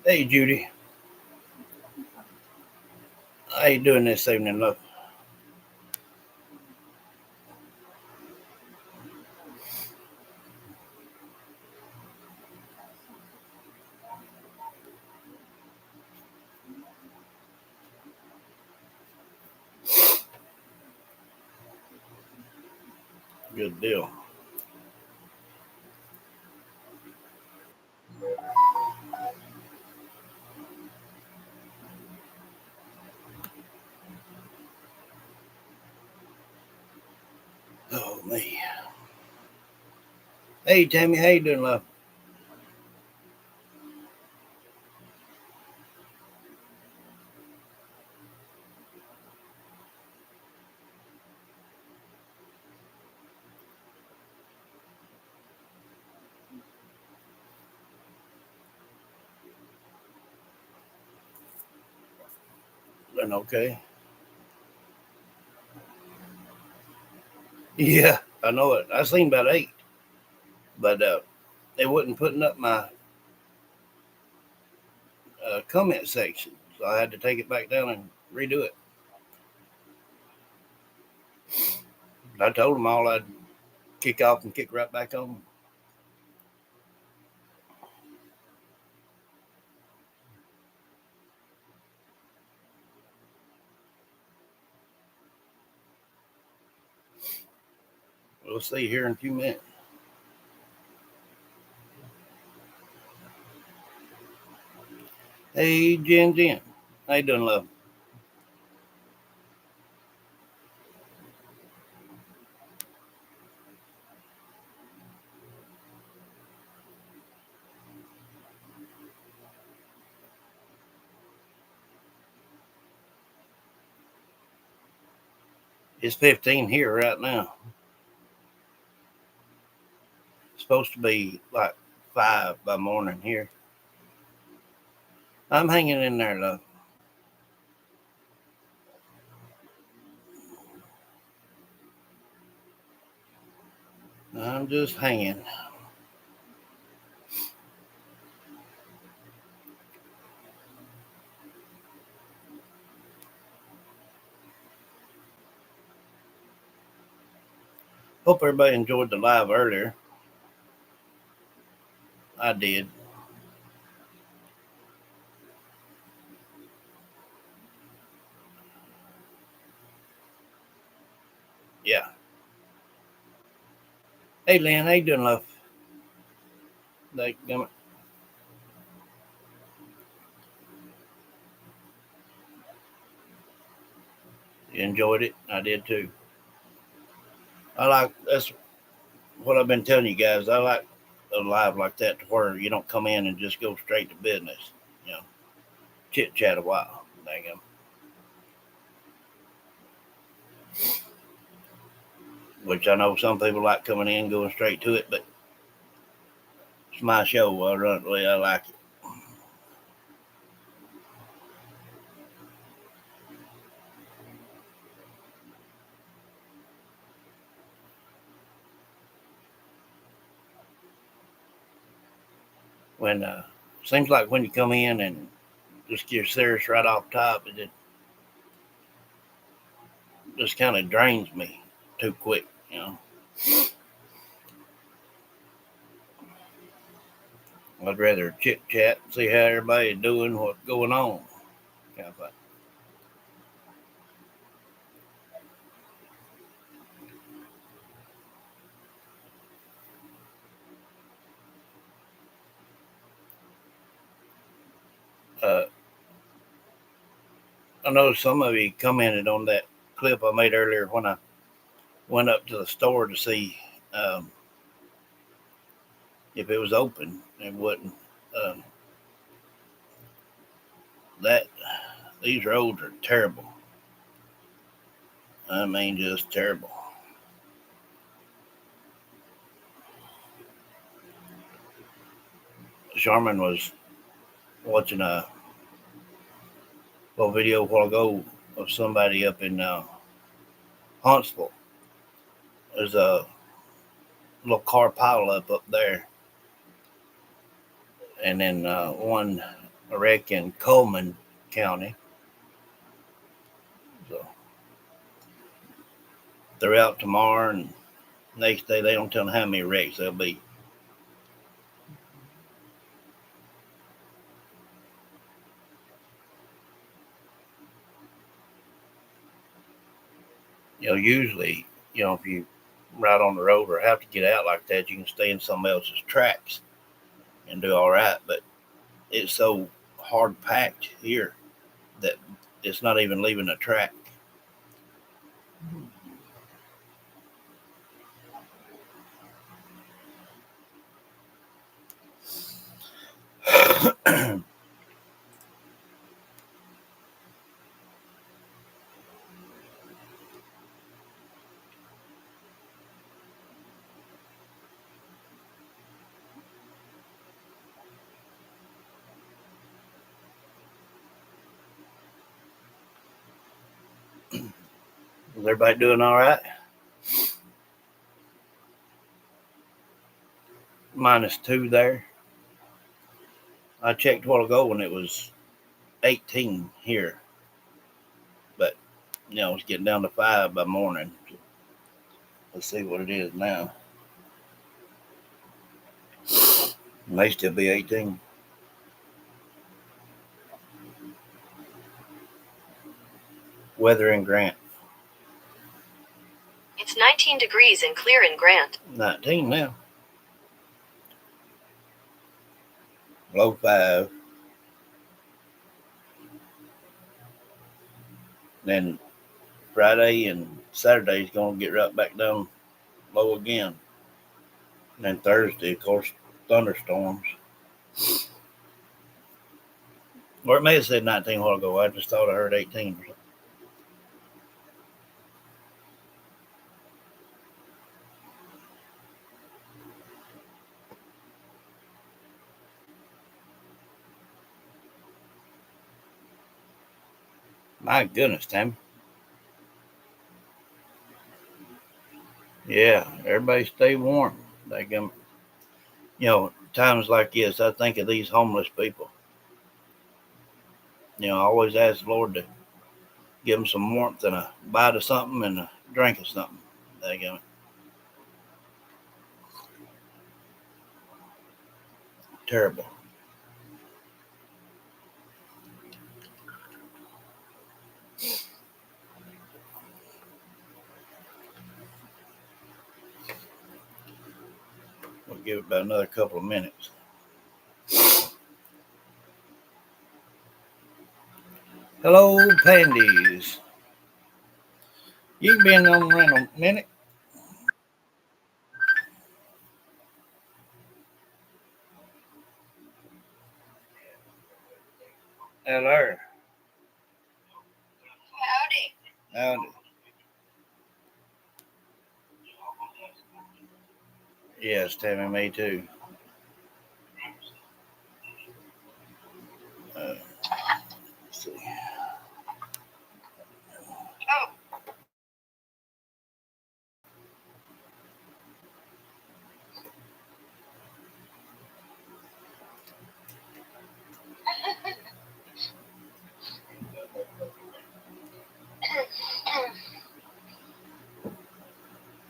Hey, Judy. How you doing this evening, love? Good deal. Oh, me. Hey, Tammy. How you doing, love? Doing okay. Yeah, I know it. I seen about 8, but they wasn't putting up my comment section, so I had to take it back down and redo it. I told them all I'd kick off and kick right back on. We'll see here in a few minutes. Hey, Jen. How you doing, love? It's 15 here right now. It's supposed to be like 5 by morning here. I'm hanging in there, love. I'm just hanging. Hope everybody enjoyed the live earlier. I did. Yeah. Hey, Lynn, how you doing, love? Like, you enjoyed it? I did too. That's what I've been telling you guys. I like a live like that to where you don't come in and just go straight to business. You know, chit chat a while. Dang 'em. Which I know some people like coming in going straight to it, but it's my show. I run it the way I like it. When seems like when you come in and just get serious right off top, it just kind of drains me too quick. You know, I'd rather chit chat, see how everybody's doing, what's going on. Kind of thing. Uh, I know some of you commented on that clip I made earlier when I went up to the store to see um, If it was open, it wouldn't. Um, that these roads are terrible. I mean, just terrible. Sharman was watching a little video a while ago of somebody up in Huntsville. There's a little car pileup up there, and then one wreck in Coleman County. So they're out tomorrow, and next day they don't tell them how many wrecks there'll be. Usually, if you ride on the road or have to get out like that, you can stay in somebody else's tracks and do all right. But it's so hard packed here that it's not even leaving the track. Is everybody doing all right? -2 there. I checked a while ago when it was 18 here, but it's getting down to 5 by morning. Let's see what it is now. It may still be 18. Weather in Grant. It's 19 degrees and clear in Grant. 19 now. Low 5. Then Friday and Saturday is going to get right back down low again. And then Thursday, of course, thunderstorms. Or it may have said 19 a while ago. I just thought I heard 18. My goodness, Tammy. Yeah, everybody stay warm. Times like this, I think of these homeless people. I always ask the Lord to give them some warmth and a bite of something and a drink of something. They terrible. We'll give it about another couple of minutes. Hello, pandies. You've been on around a minute. Hello. Howdy. Yes, Tammy, me too. Let's see.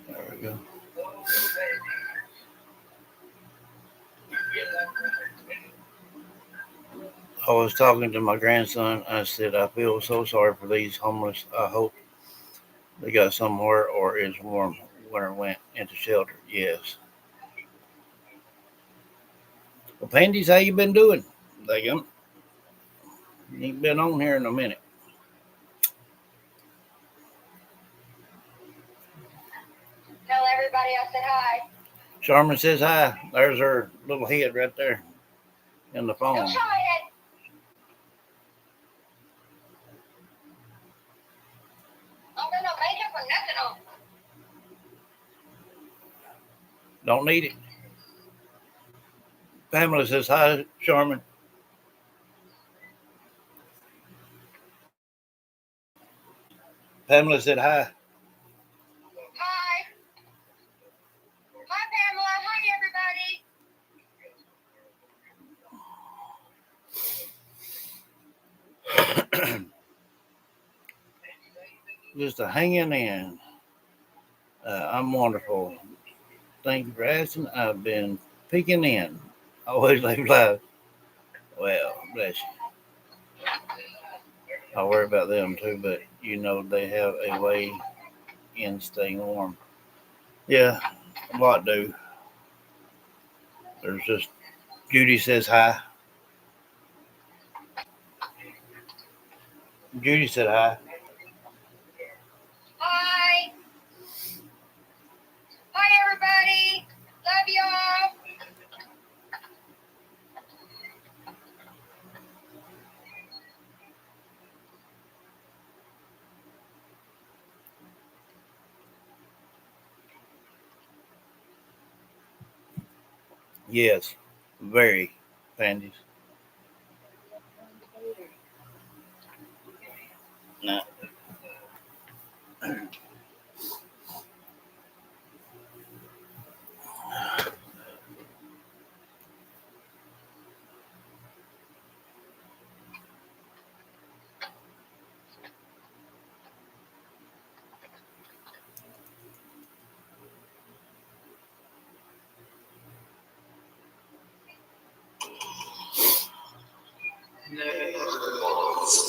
There we go. I was talking to my grandson. I said, I feel so sorry for these homeless. I hope they got somewhere or it's warm winter went into shelter. Yes. Well, Pandies, how you been doing? You ain't been on here in a minute. Tell everybody I said hi. Sharman says hi. There's her little head right there in the phone. Don't show my head. I don't got no makeup or nothing on. Don't need it. Pamela says hi, Sharman. Pamela said hi. Hi. Hi, Pamela. Hi, everybody. Just a hanging in. I'm wonderful. Thank you for asking. I've been peeking in. Always live live. Well, bless you. I worry about them too, but you know they have a way in staying warm. Yeah, a lot do. There's just Judy says hi. Judy said hi. Hi. Hi, everybody. Love y'all. Yes, very panties. Nah.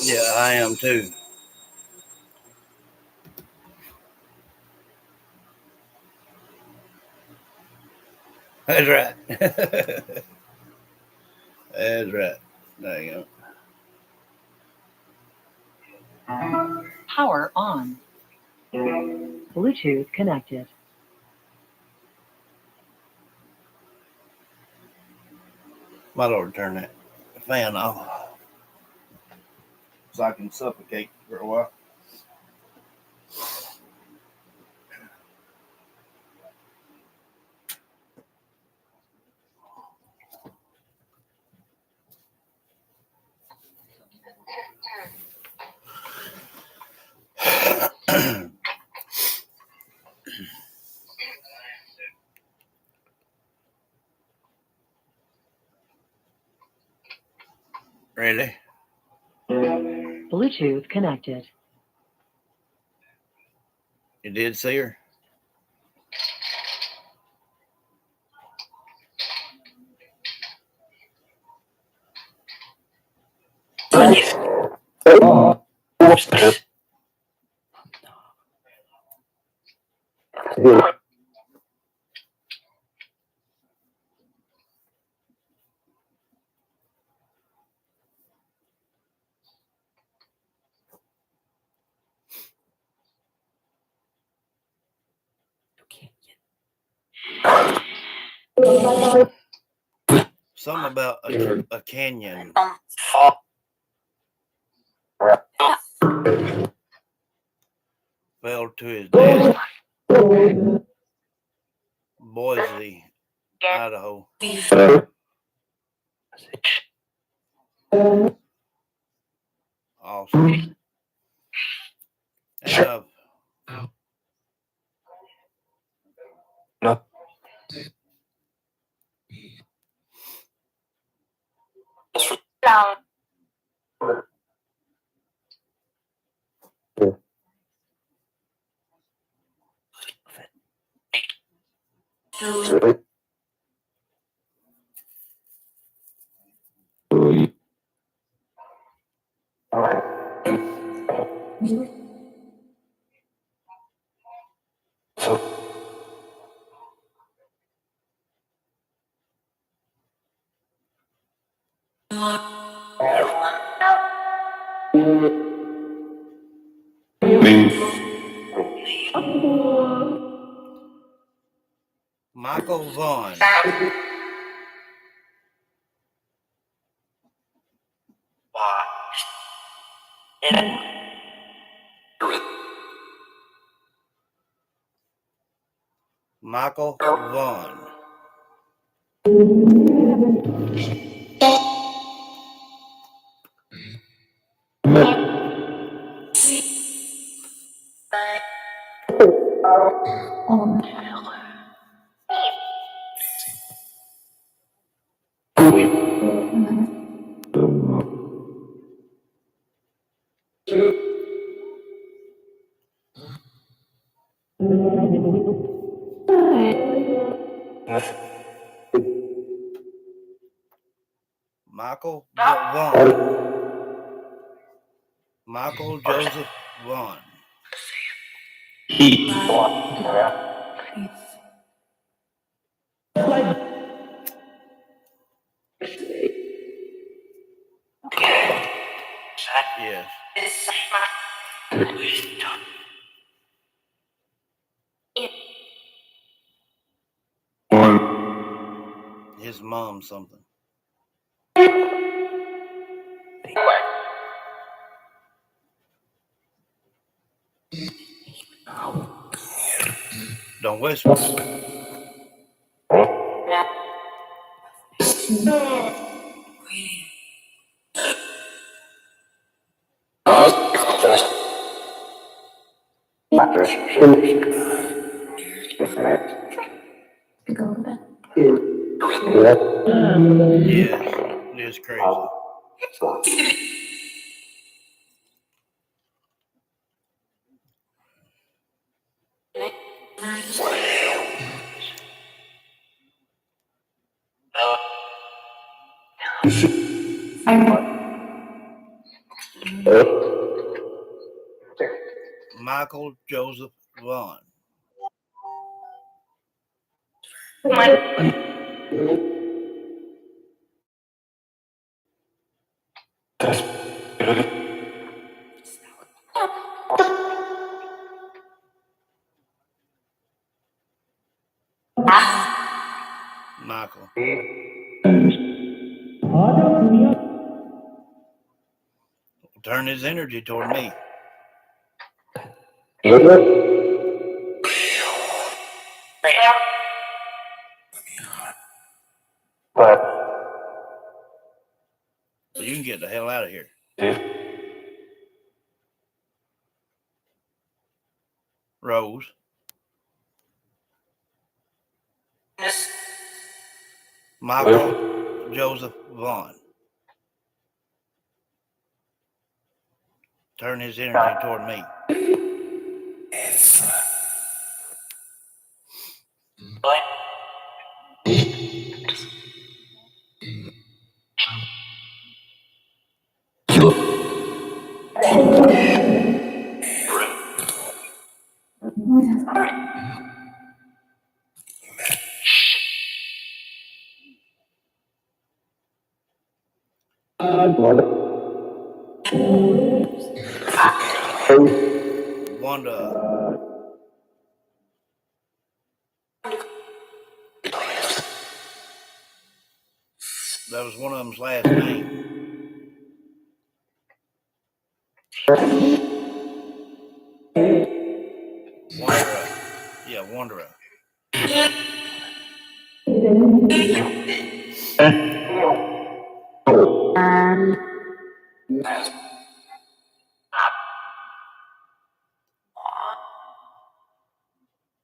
Yeah, I am too. That's right. That's right. There you go. Power on. Bluetooth connected. Might ought to turn that fan off so I can suffocate for a while. Really? Bluetooth connected. You did see her? Something about a canyon. Fell to his death. Boise, Idaho. Awesome. And Michael Vaughn. Michael Vaughn. Michael Vaughn. Michael Joseph Vaughn. Yes. His mom something. Don't whisper. Yes, it's crazy. Michael Joseph Vaughn. Michael. Turn his energy toward me. So you can get the hell out of here. Rose. Michael Joseph Vaughn. Turn his energy toward me. Wanda. That was one of them's last name. Wanderer. Yeah, Wanderer.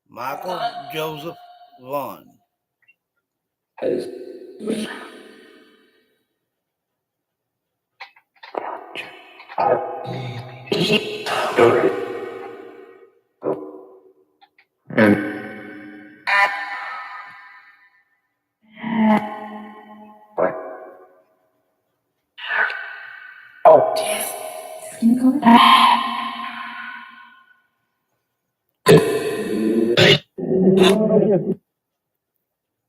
Michael Joseph Vaughn.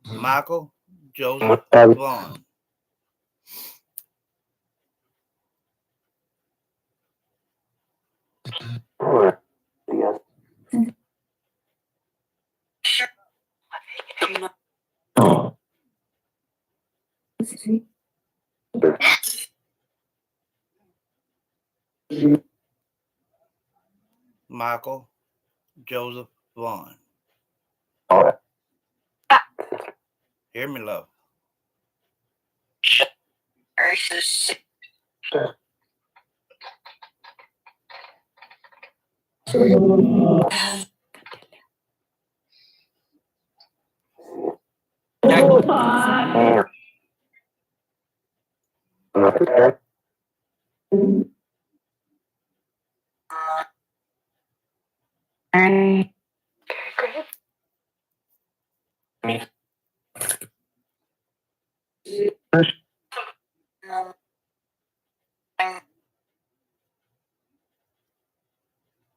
Michael Joseph Vaughn. Michael Joseph Vaughn. Hear me, love.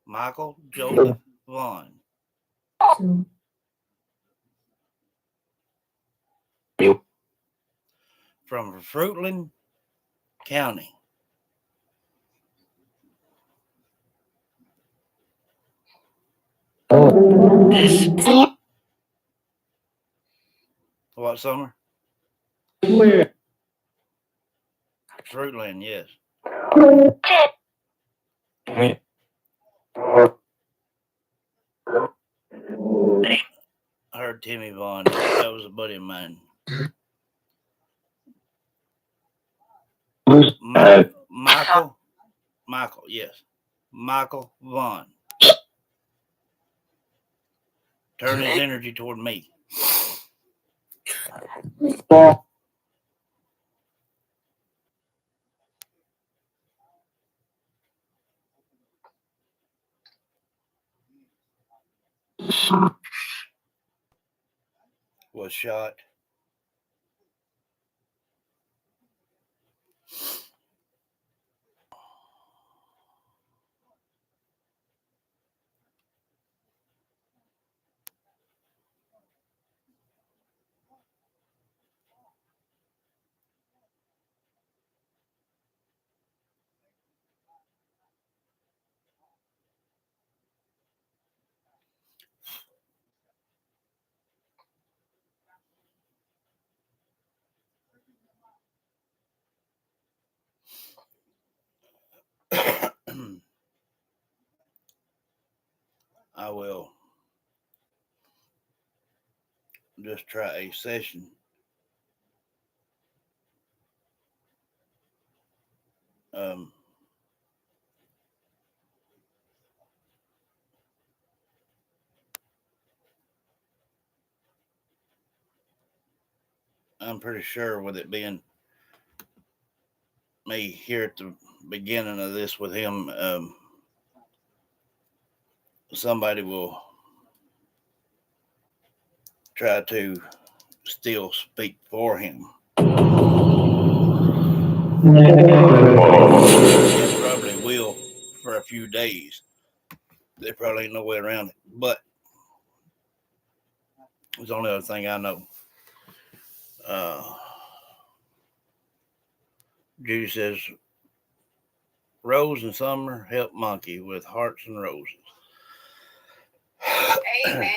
Michael Joseph Vaughn. From Fruitland County. What, Summer? Fruitland, yes. I heard Timmy Vaughn. That was a buddy of mine. Michael, yes. Michael Vaughn. Turn his energy toward me. Was shot. I will just try a session. Um, I'm pretty sure with it being me here at the beginning of this with him, somebody will try to still speak for him. It probably will for a few days. There probably ain't no way around it. But it's the only other thing I know. Judy says, Rose and Summer help Monkey with hearts and roses. Amen.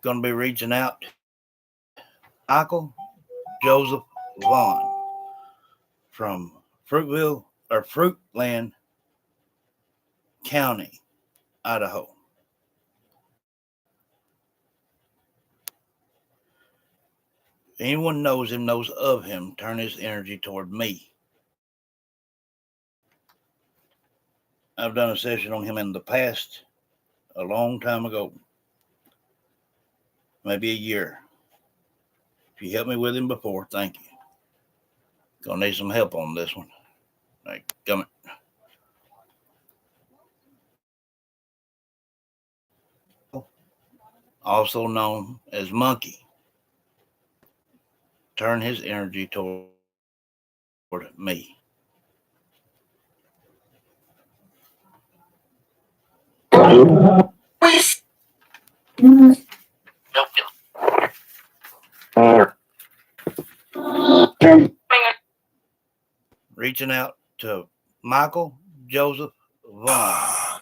Going to be reaching out. Michael Joseph Vaughn from Fruitland County, Idaho. Anyone knows him, knows of him, turn his energy toward me. I've done a session on him in the past, a long time ago, maybe a year. If you helped me with him before, thank you. Gonna need some help on this one. Like, come also known as Monkey, turn his energy toward me. Reaching out to Michael Joseph Vaughn.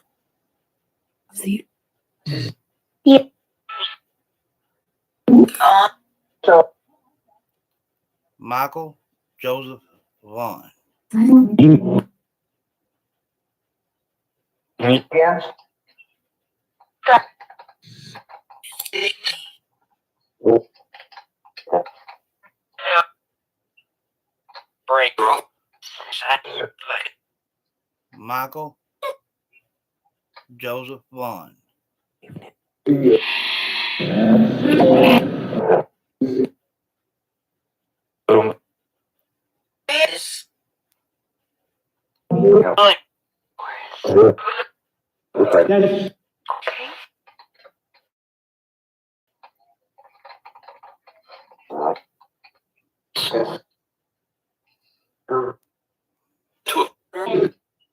Michael Joseph Vaughn. Michael Joseph Vaughn.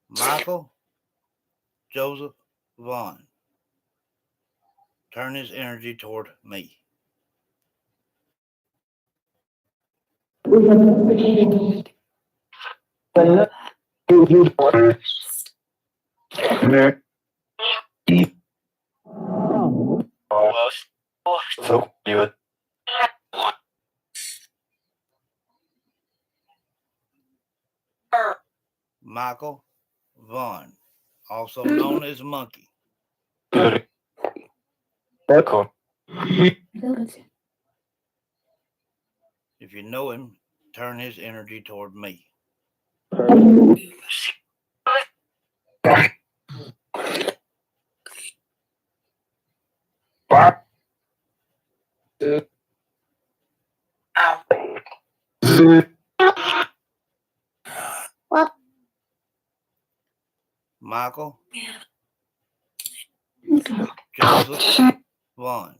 Michael Joseph Vaughn. Turn his energy toward me. Michael Vaughn, also known as Monkey. If you know him, turn his energy toward me. Michael Joseph Vaughn.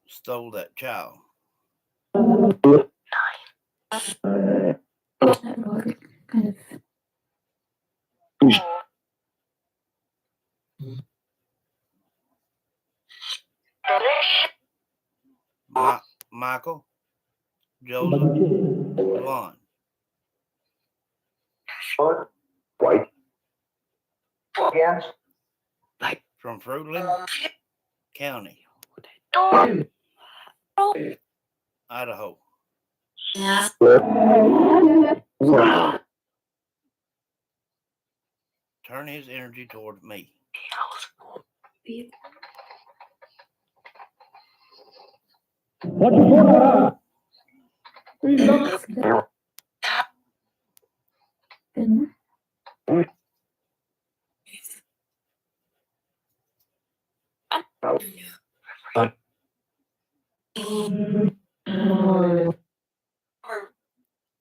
Stole that child. Michael Joseph Vaughn. From Fruitland County, Idaho. Turn his energy toward me.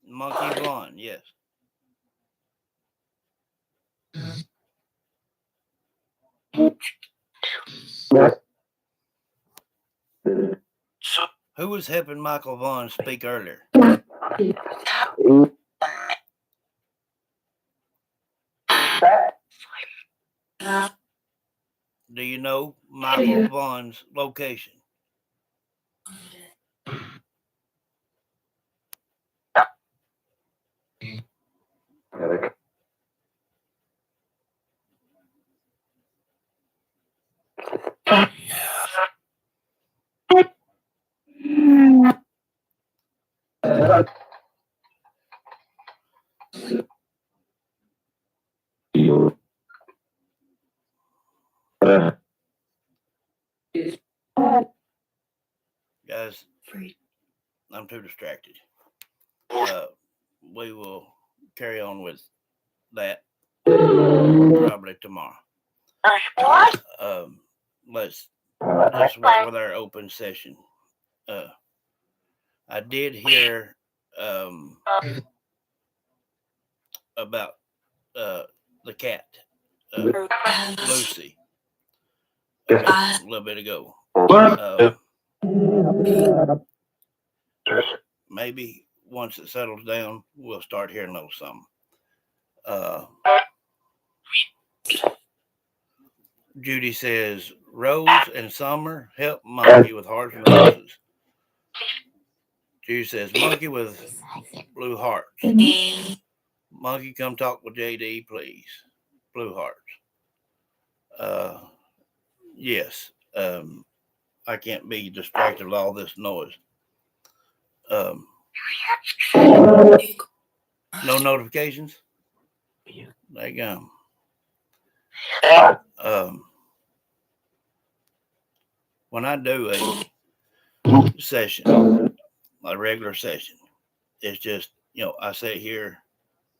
Monkey Vaughn, yes. Who was helping Michael Vaughn speak earlier? Do you know Michael Vaughn's location? Guys, I'm too distracted. We will carry on with that probably tomorrow. Let's just work with our open session. I did hear about the cat, Lucy, a little bit ago. Maybe once it settles down, we'll start hearing a little something. Judy says, Rose and Summer help Monkey with hearts and roses. Judy says, Monkey with blue hearts. Monkey, come talk with JD, please. Blue hearts. Yes. I can't be distracted with all this noise. No notifications? There you go. When I do a session, a regular session, it's just, I sit here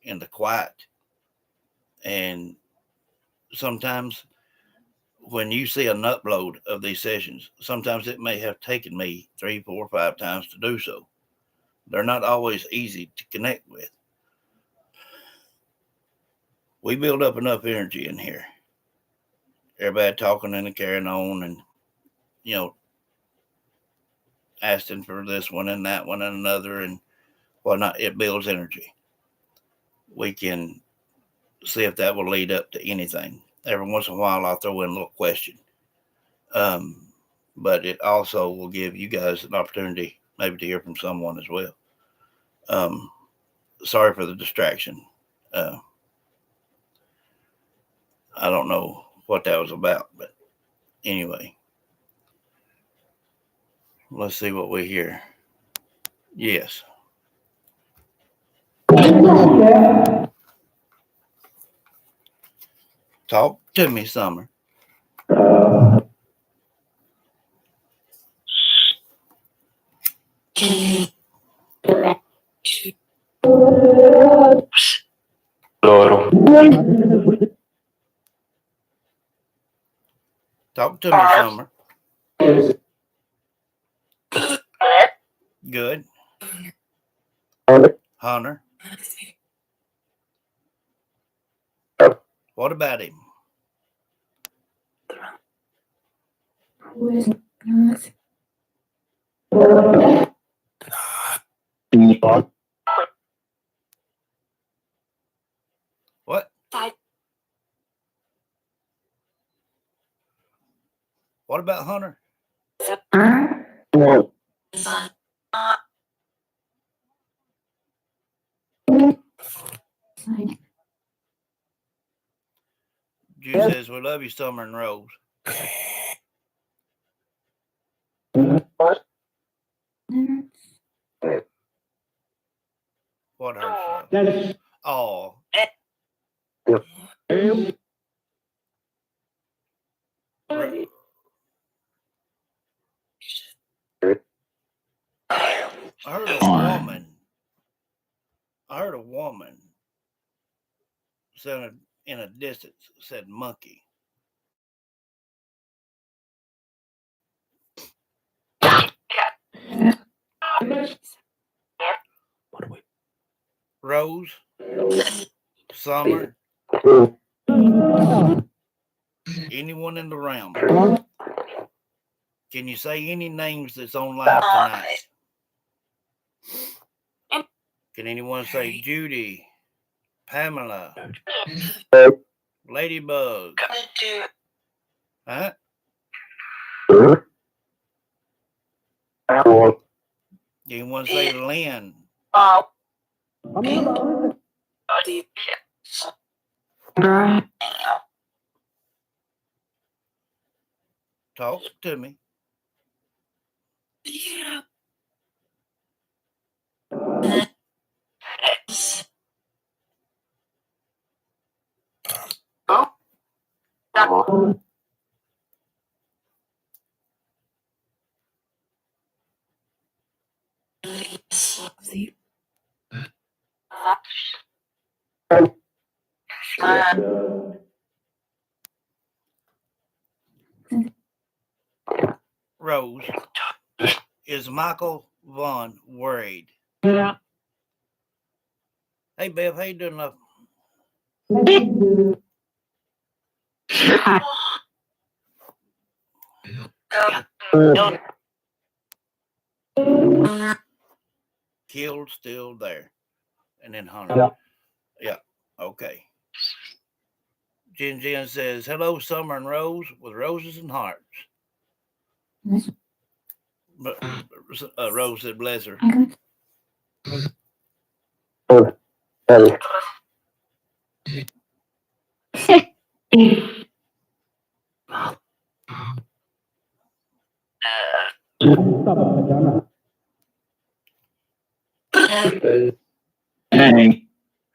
in the quiet, and sometimes when you see an upload of these sessions, sometimes it may have taken me 3, 4, 5 times to do so. They're not always easy to connect with. We build up enough energy in here. Everybody talking and carrying on, and asking for this one and that one and another and whatnot. It builds energy. We can see if that will lead up to anything. Every once in a while, I'll throw in a little question. But it also will give you guys an opportunity maybe to hear from someone as well. Sorry for the distraction. I don't know what that was about, but anyway, let's see what we hear. Yes. Talk to me, Summer. Talk to me, Summer. Good. Hunter. What about him? What? What about Hunter? Jude says, we love you, Summer and Rose. What hurts? Oh. I heard a woman sounded in a distance said monkey. Rose, Summer, anyone in the realm. Can you say any names that's on live tonight? Can anyone say Judy, Pamela, Ladybug? Huh? Anyone say Lynn? Talk to me. Rose, is Michael Vaughn worried? Hey, Bev, how you doing, love? Killed, still there. And then Hunter. Yeah. Okay. Jen says, hello, Summer and Rose, with roses and hearts. But Rose said, bless her.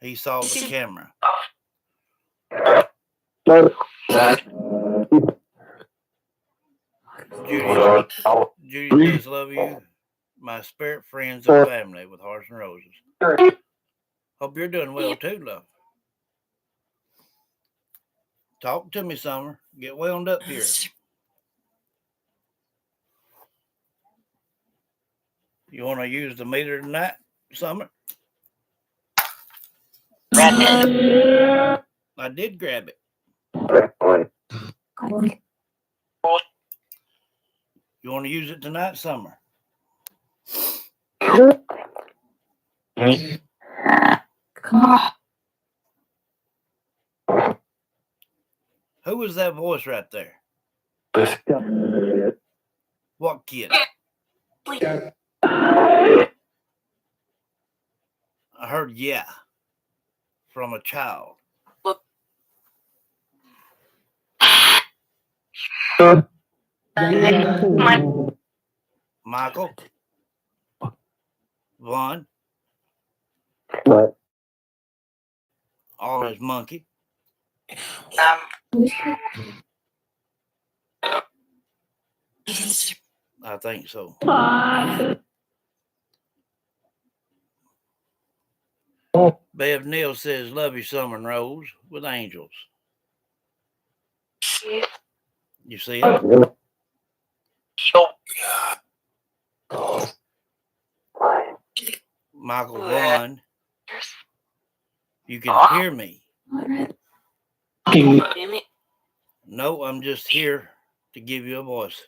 He saw the camera. Judy does love you, my spirit friends and family with hearts and roses. Hope you're doing well too, love. Talk to me, Summer. Get wound up here. You want to use the meter tonight, Summer? I did grab it. You want to use it tonight, Summer? Who was that voice right there? What kid? I heard yeah from a child. Michael? Vaughn? All his monkey? I think so. Bev Neal says, love you, Summer and Rose, with angels. You see it? Michael Vaughn, you can hear me. No, I'm just here to give you a voice.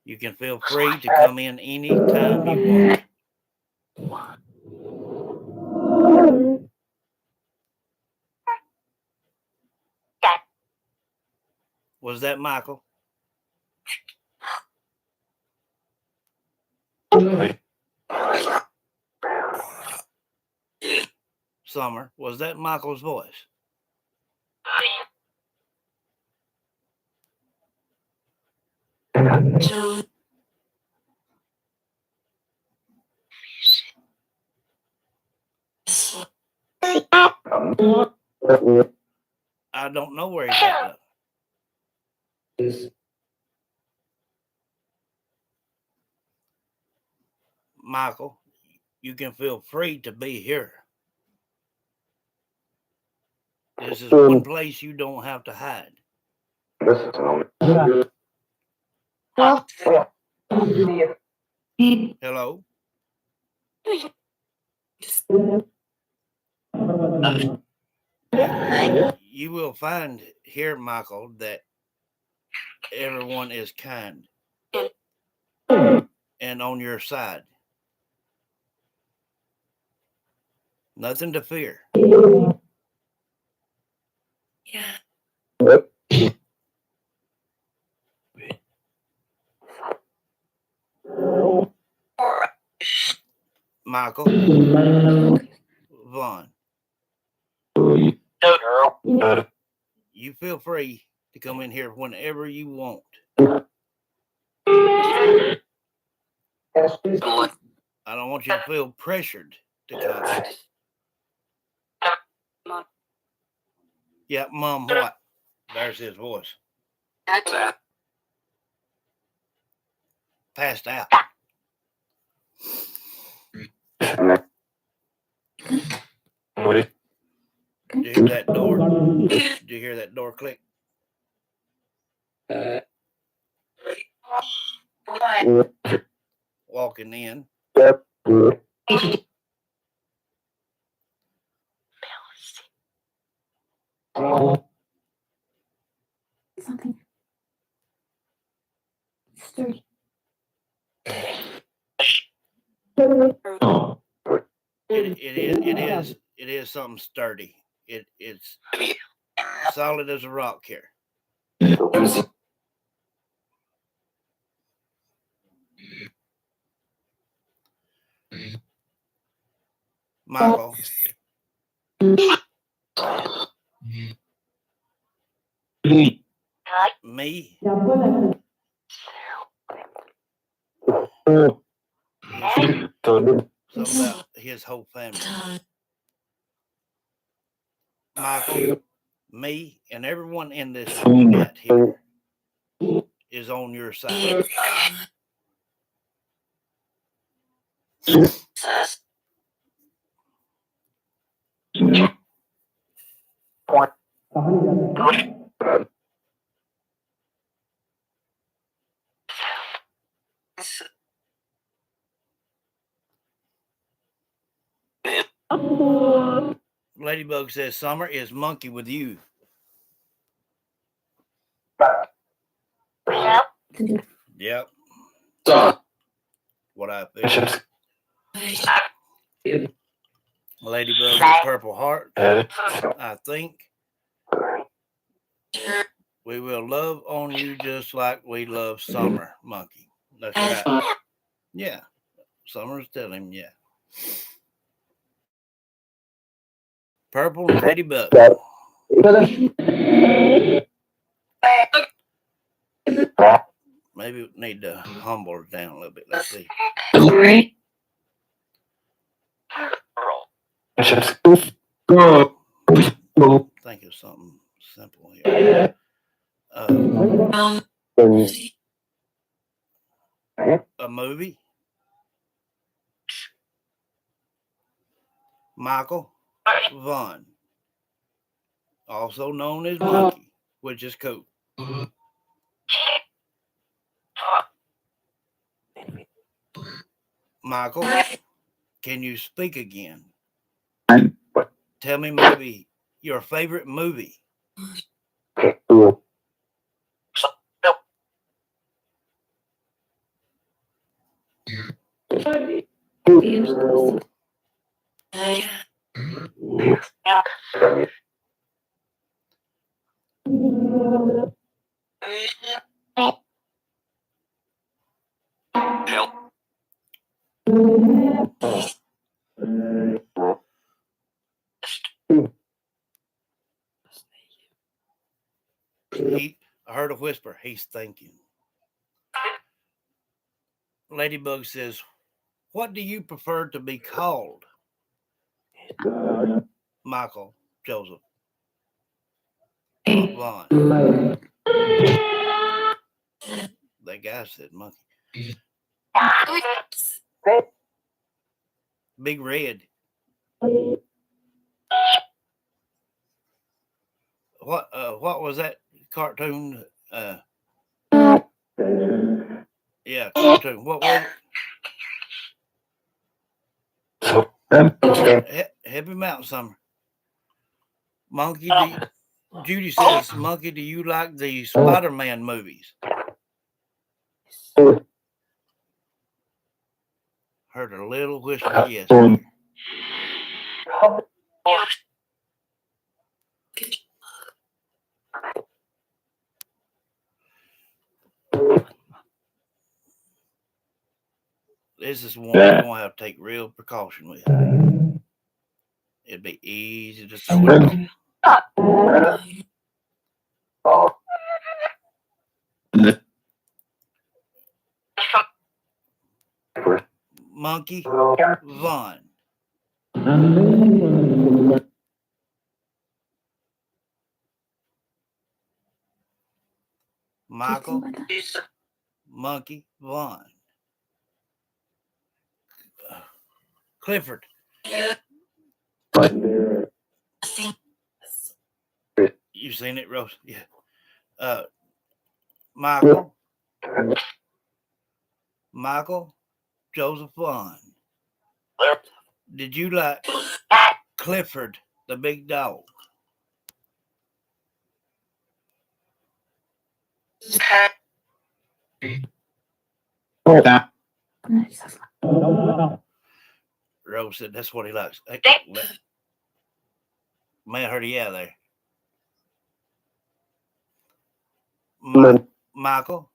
You can feel free to come in any time you want. Was that Michael? Summer, was that Michael's voice? I don't know where he's at. Michael, you can feel free to be here. This is one place you don't have to hide. Hello? You will find here, Michael, that everyone is kind and on your side. Nothing to fear. Michael Vaughn, you feel free to come in here whenever you want. I don't want you to feel pressured to come. Yeah, Mom, what? There's his voice. Passed out. Did you hear that door? Did you hear that door click? Walking in. Something sturdy. It is something sturdy. It's solid as a rock here. Michael. Me. Something about his whole family. Michael, me, and everyone in this net here is on your side. Ladybug says summer is monkey with you. Yep. What I figured. Ladybug with purple heart. I think we will love on you just like we love summer, monkey. That's right. Yeah. Summer's telling him, yeah. Purple and Ladybug. Maybe we need to humble her down a little bit. Let's see. Think of something simple here. A movie. Michael Vaughn, also known as Monkey, which is cool. Michael, can you speak again? Tell me maybe your favorite movie. I heard a whisper. He's thinking. Ladybug says, what do you prefer to be called? Michael Joseph Vaughn. That guy said monkey. Big Red. What was that cartoon? Yeah, cartoon. What was it? Help him out, Summer. Monkey, Judy says, Monkey, do you like the Spider-Man movies? Heard a little whisper, yes. This is one we're going to have to take real precaution with. It'd be easy to throw it. Monkey Vaughn. Michael Monkey Vaughn. Clifford. You seen it, Rose? Yeah. Michael Joseph Vaughn. Did you like Clifford the big dog? Rose said that's what he likes. Hey, man, I heard he out there. Michael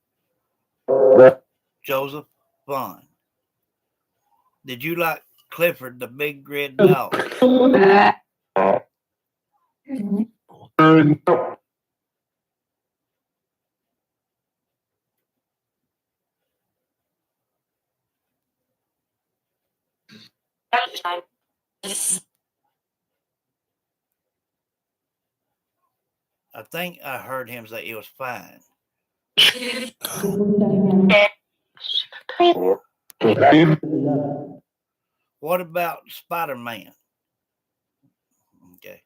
Joseph Vaughn. Did you like Clifford the big red dog? I think I heard him say it was fine. What about Spider-Man? Okay.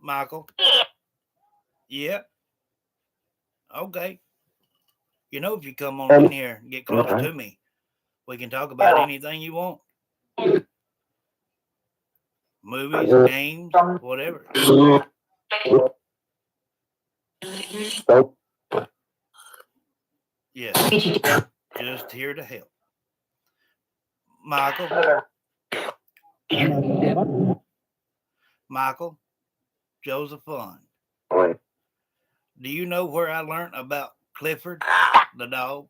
Michael? Yeah. Okay. You know, if you come on in here and get close to me, we can talk about anything you want. Movies, games, whatever. Yes. Just here to help. Michael Joseph Vaughn. Do you know where I learned about Clifford the dog?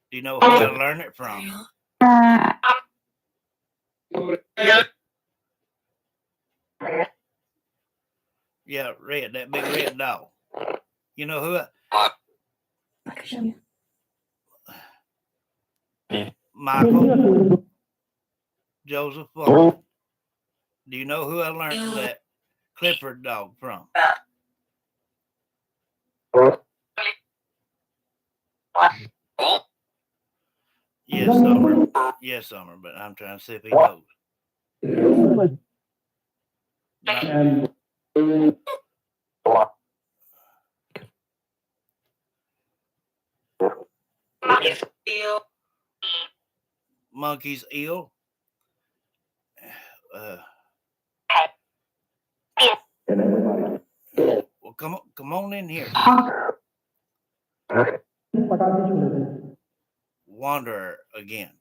Do you know who I learned it from? Yeah, Red, that big red dog. You know who I can show you. Michael Joseph Vaughn. Do you know who I learned that Clifford dog from? Yes, Summer. Yes, Summer, but I'm trying to see if he knows. Monkey's ill. Well, come on in here. Wanderer again.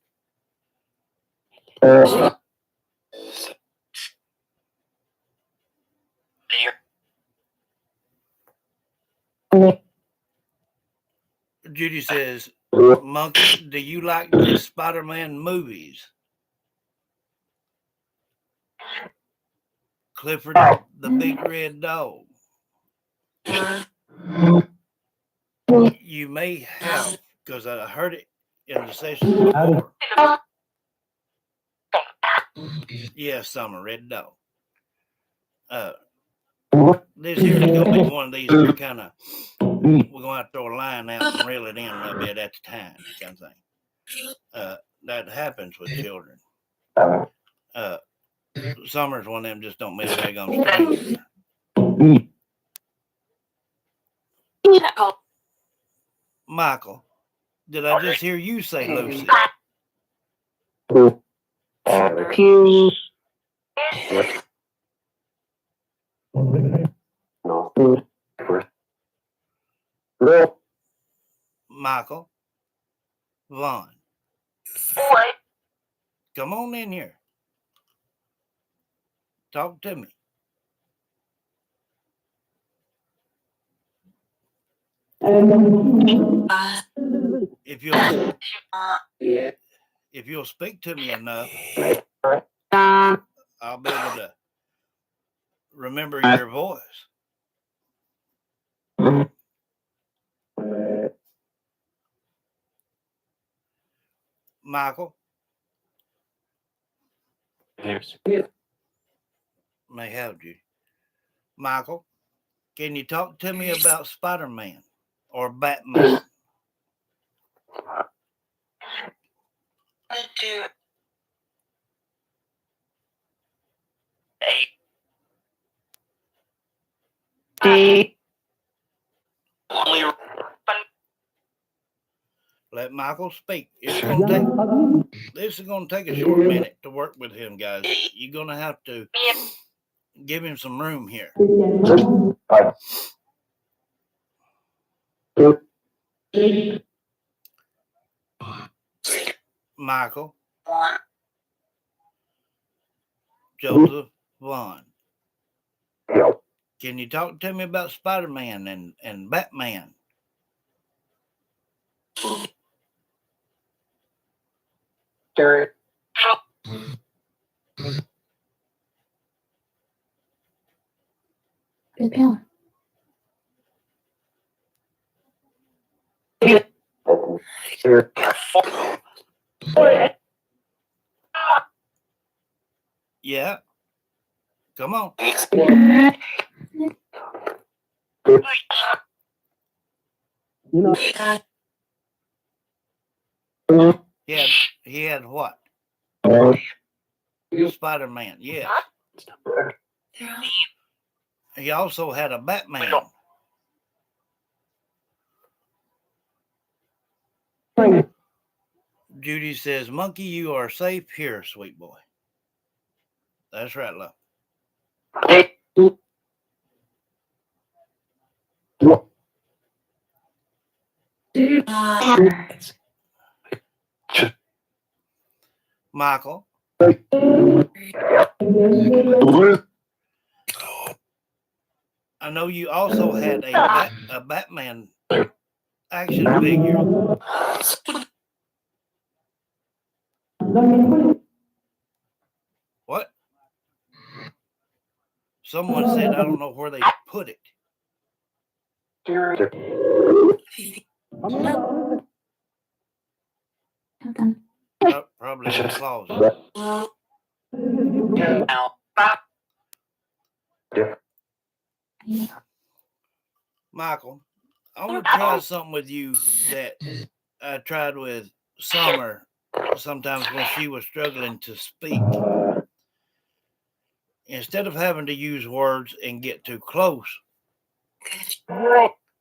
Judy says, Monkey, do you like the Spider-Man movies? Clifford the big red dog. You may have, because I heard it in the session before. Yeah, Summer, red dog. This here is going to be one of these we're kind of, we're going to have to throw a line out and reel it in a little bit at the time, kind of thing. That happens with children. Summer's one of them just don't miss daggone strangers. Michael, did I just hear you say Lucy? Michael Vaughn. Come on in here. Talk to me. If you'll speak to me enough, I'll be able to remember your voice. Michael. May have you. Michael, Can you talk to me about Spider-Man or Batman? Let Michael speak. This is gonna take a short minute to work with him, guys. You're gonna have to give him some room here. Michael, Joseph, Vaughn. Can you talk to me about Spider-Man and Batman? Good power. Yeah. Come on. He had what? Spider-Man, yes. He also had a Batman. Judy says, Monkey, you are safe here, sweet boy. That's right, love. Michael. I know you also had a Batman action figure. What? Someone said, I don't know where they put it. Probably in the closet. Michael, I want to try something with you that I tried with Summer sometimes when she was struggling to speak. Instead of having to use words and get too close,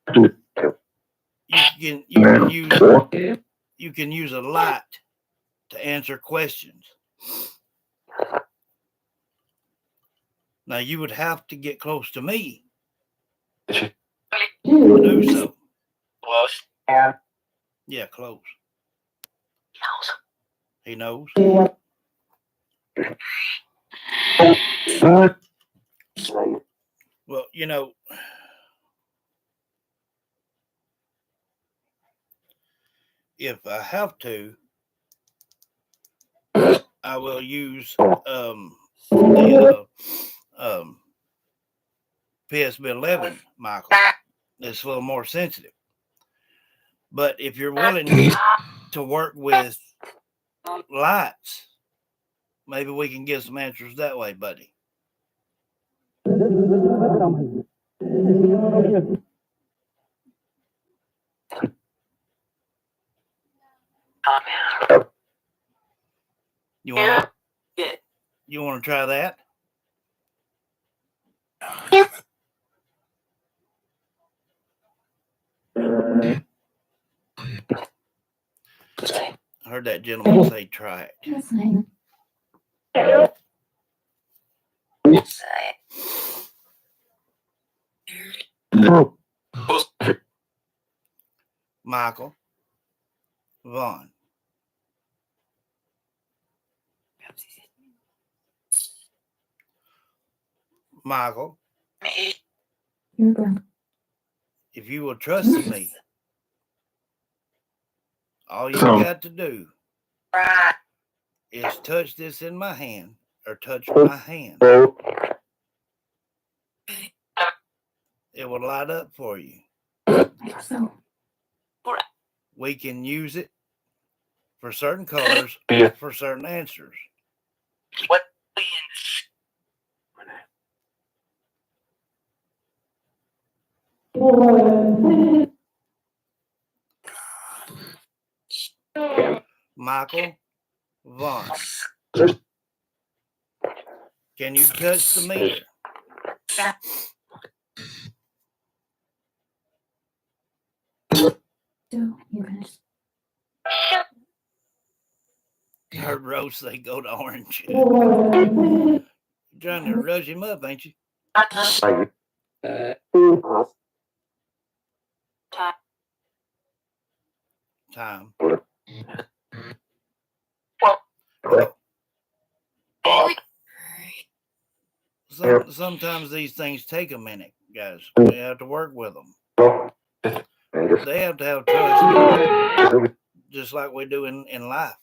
you can use a light to answer questions. Now you would have to get close to me to do so. Close. Yeah, close. He knows. Well, you know, if I have to, I will use the PSB 11, Michael. It's a little more sensitive. But if you're willing to work with lights, maybe we can get some answers that way, buddy. You want to try that? I heard that gentleman say try it. Michael, Vaughn. Michael, if you will trust me, all you got to do is touch this in my hand or touch my hand. It will light up for you. We can use it for certain colors, for certain answers. What? Michael Vaughn. Can you touch the meter? Heard Rose say go to Orange. You're trying to rush him up, ain't you? Time. Sometimes these things take a minute, guys. We have to work with them. They have to have trust, just like we do in life.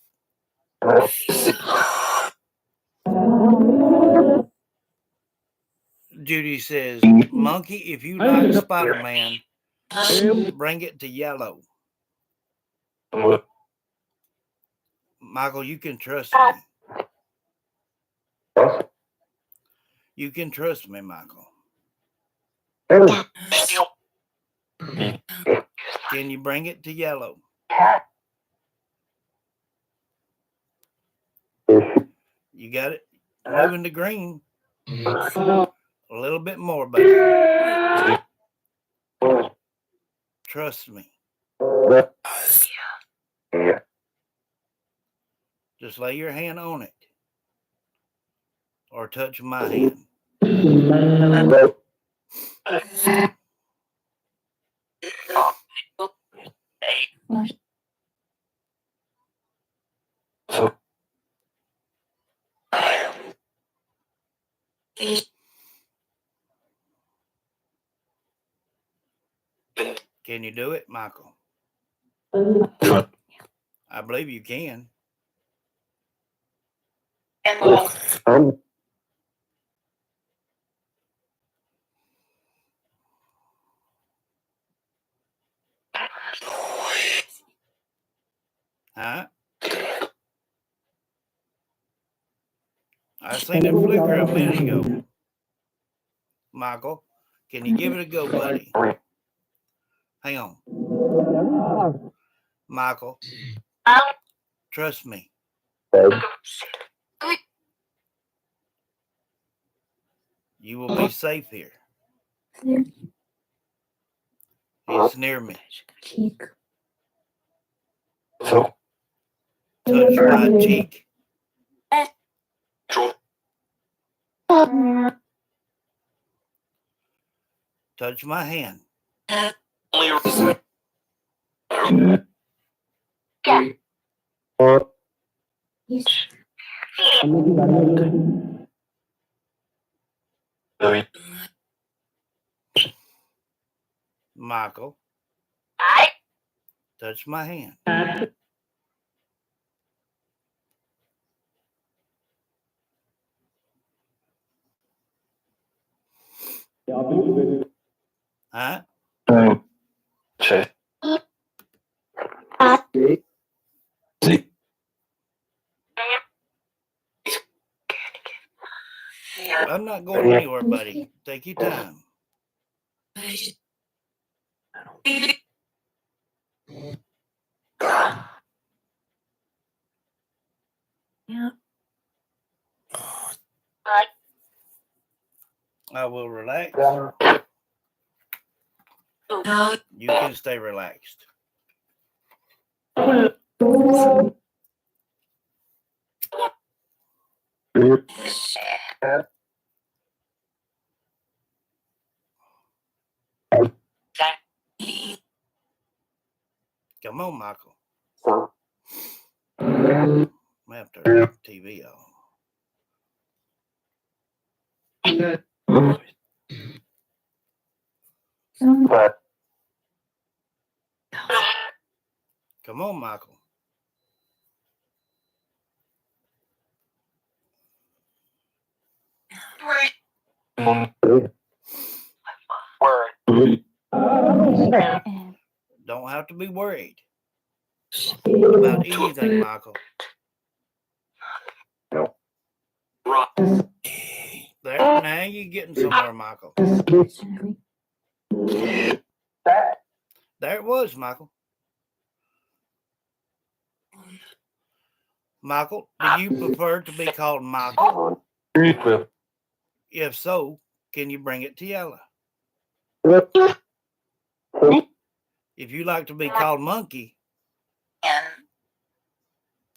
Judy says, Monkey, if you like Spider-Man, bring it to yellow. Michael, you can trust me. You can trust me, Michael. Can you bring it to yellow? You got it? Moving to green. A little bit more, buddy. Trust me. Just lay your hand on it. Or touch my hand. Can you do it, Michael? I believe you can. Huh? I seen it flicker a minute ago. Michael, can you give it a go, buddy? Hang on. Michael, trust me. You will be safe here. It's near me. Touch my cheek. Touch my hand. Michael, touch my hand. Huh? I'm not going anywhere, buddy. Take your time. I will relax. You can stay relaxed. Come on, Michael. I'm gonna have to turn the TV off. Come on, Michael. Don't have to be worried about anything, Michael. There, now you're getting somewhere, Michael. There it was, Michael. Michael, do you prefer to be called Michael? If so, can you bring it to yellow? If you like to be called Monkey,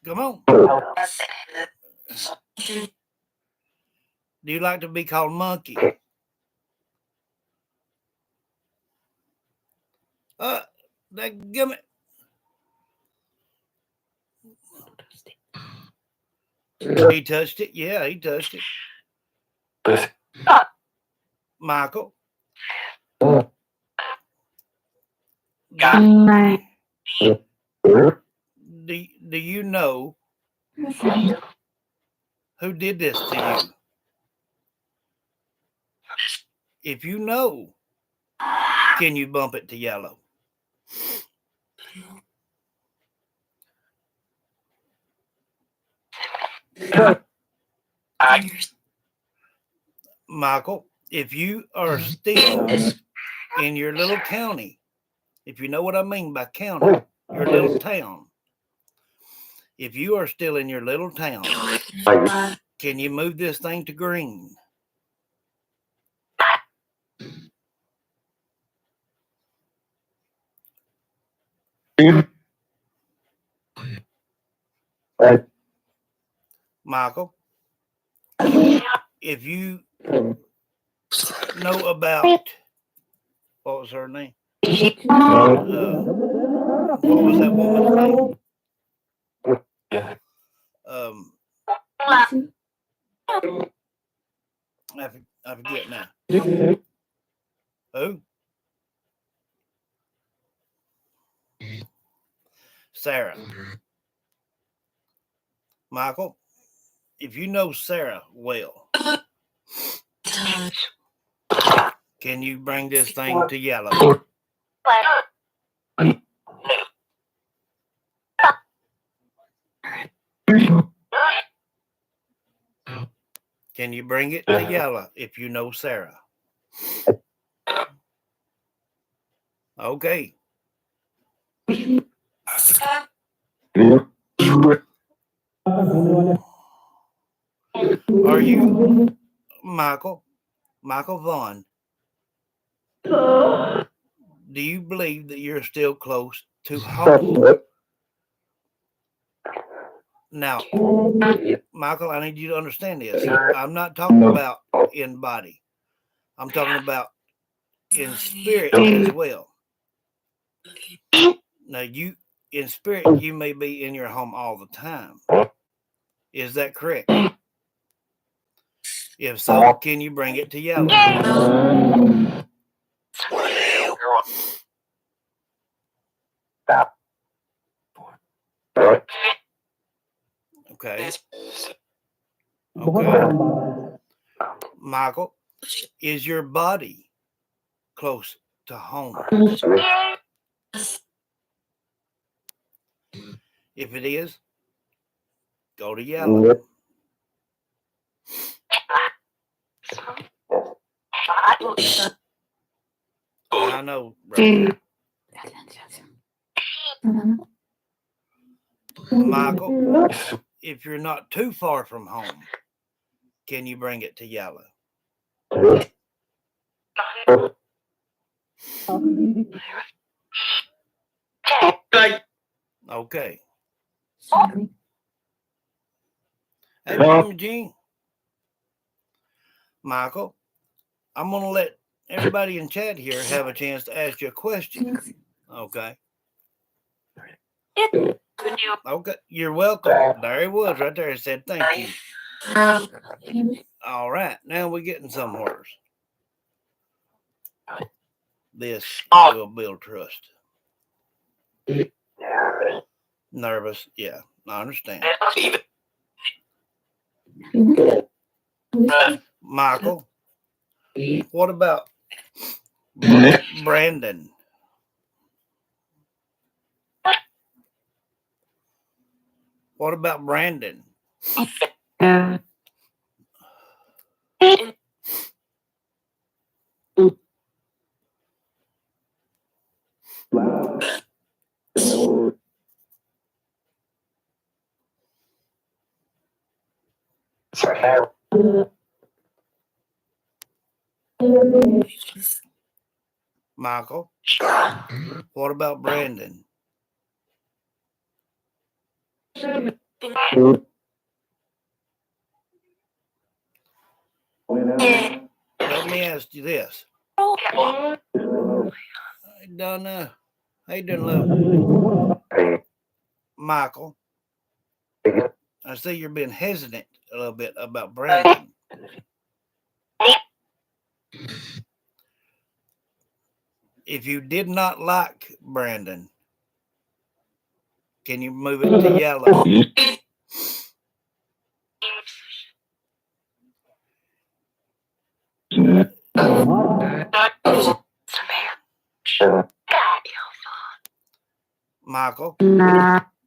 come on. Do you like to be called Monkey? Give it. He touched it. Yeah, he touched it. Michael. Do you know who did this to you? If you know, can you bump it to yellow? Michael, if you are still in your little county, if you know what I mean by county, your little town, if you are still in your little town, can you move this thing to green? Michael, if you know about, what was her name? What was that woman's name? I forget now. Who? Sarah. Michael, if you know Sarah well, can you bring this thing to yellow? Can you bring it to yellow if you know Sarah? Okay. Are you Michael Vaughn? Do you believe that you're still close to home? Now, Michael, I need you to understand this. I'm not talking about in body. I'm talking about in spirit as well. Now, you in spirit, you may be in your home all the time. Is that correct? If so, can you bring it to yellow? Okay. Okay. Michael, is your body close to home? If it is, go to yellow. I know, right? Michael, if you're not too far from home, can you bring it to yellow? Okay. Hey, Mama Jean. Michael, I'm going to let everybody in chat here have a chance to ask you a question. Okay. Okay. You're welcome. There he was right there. He said thank you. All right. Now we're getting somewhere. This will build trust. Nervous. Yeah, I understand. Michael, what about Brandon? What about Brandon? Michael, what about Brandon? Let me ask you this. Donna, how you doing, love? Michael, I see you're being hesitant a little bit about Brandon. If you did not like Brandon, can you move it to yellow?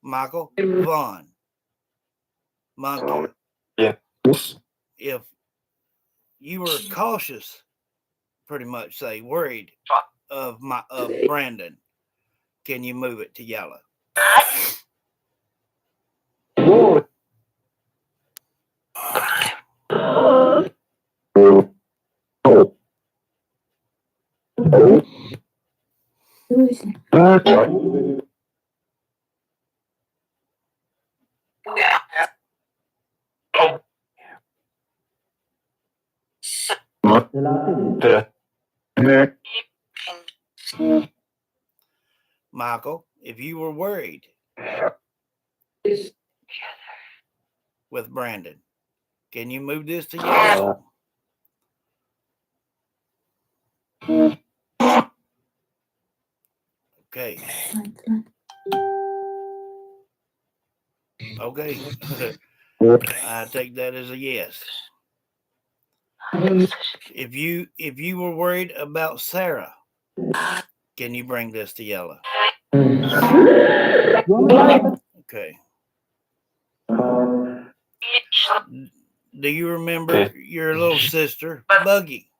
Michael, Vaughn, Monkey. Yeah. If you were cautious, pretty much say worried of Brandon, can you move it to yellow? Michael, if you were worried with Brandon, can you move this to yellow? Okay. Okay. I take that as a yes. If you were worried about Sarah, can you bring this to yellow? Okay. Do you remember your little sister, Buggy?